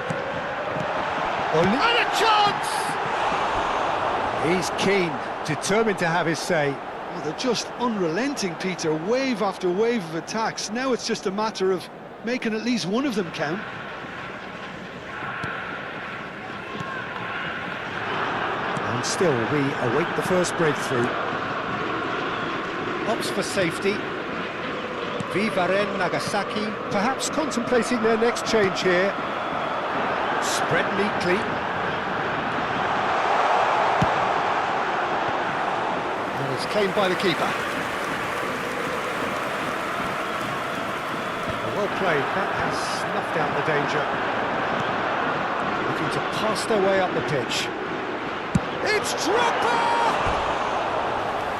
And a chance! He's keen, determined to have his say. Well, they're just unrelenting, Peter. Wave after wave of attacks. Now it's just a matter of making at least one of them count. And still, we await the first breakthrough. Opts for safety. Vivaren Nagasaki, perhaps contemplating their next change here. Spread neatly. And it's claimed by the keeper. Well played, that has snuffed out the danger. Looking to pass their way up the pitch. It's Drogba!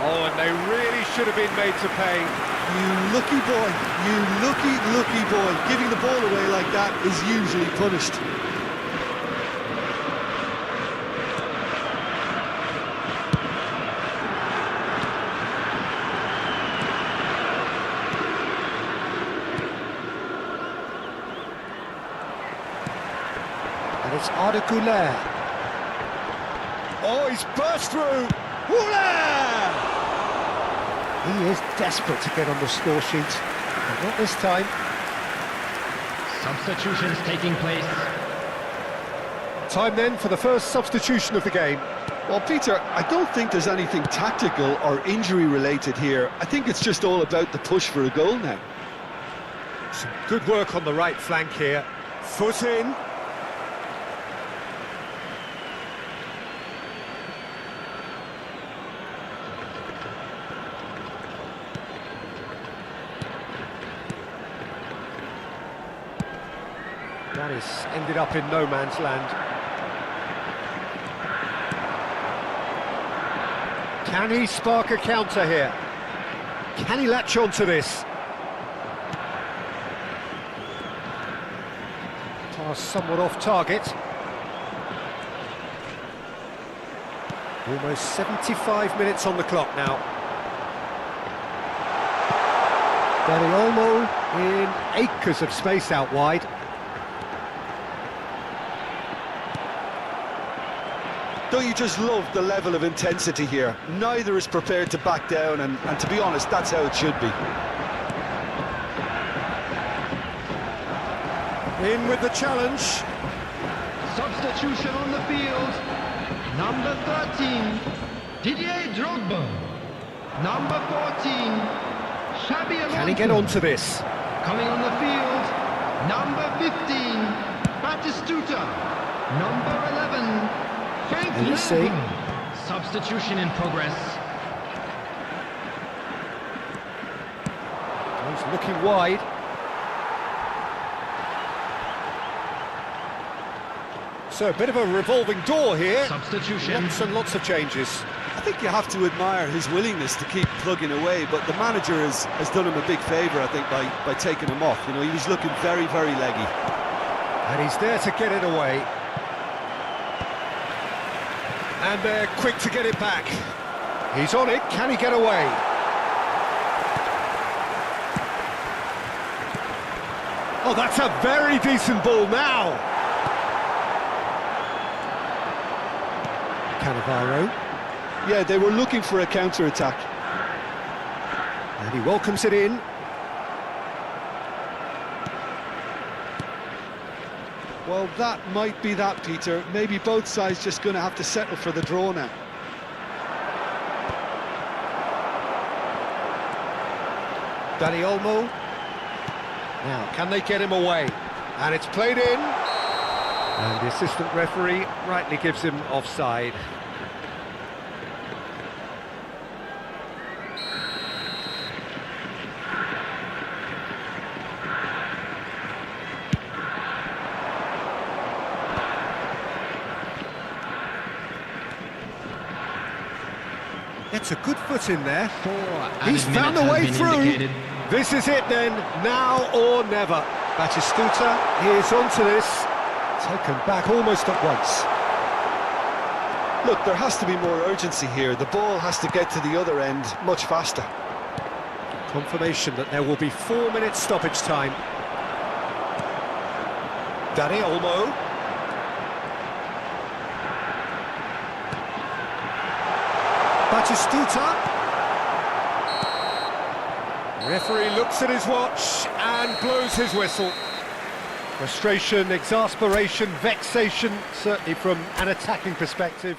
Oh, and they really should have been made to pay. You lucky boy, you lucky boy. Giving the ball away like that is usually punished. And It's Arda Güler. Oh, he's burst through. Güler! He is desperate to get on the score sheet, but not this time. Substitutions taking place. Time then for the first substitution of the game. Well, Peter, I don't think there's anything tactical or injury-related here. I think it's just all about the push for a goal now. Some good work on the right flank here. Foot in. That has ended up in no man's land. Can he spark a counter here? Can he latch on to this? Pass somewhat off target. Almost 75 minutes on the clock now. Dani Olmo in acres of space out wide. Don't you just love the level of intensity here? Neither is prepared to back down, and to be honest, that's how it should be. In with the challenge. Substitution on the field. Number 13, Didier Drogba. Number 14, Xabi Alonso. Can he get onto this? Coming on the field, number 15, Batistuta. Number 11, Frank And you see- Lampard. Substitution in progress. He's looking wide. So a bit of a revolving door here. Substitution. Lots and lots of changes. I think you have to admire his willingness to keep plugging away, but the manager has done him a big favour, I think, by taking him off. You know, he was looking very, very leggy. And he's there to get it away. And they're quick to get it back. He's on it. Can he get away? Oh, that's a very decent ball now. Cannavaro. Yeah, they were looking for a counter-attack. And he welcomes it in. Well, that might be that, Peter. Maybe both sides just going to have to settle for the draw now. Dani Olmo. Now, can they get him away? And it's played in. And the assistant referee rightly gives him offside. Gets a good foot in there. He's found a way through. This is it then, now or never. Batistuta, he is onto this. Taken back almost at once. Look, there has to be more urgency here. The ball has to get to the other end much faster. Confirmation that there will be 4 minutes stoppage time. Dani Olmo. Batistuta. Referee looks at his watch and blows his whistle. Frustration, exasperation, vexation, certainly from an attacking perspective.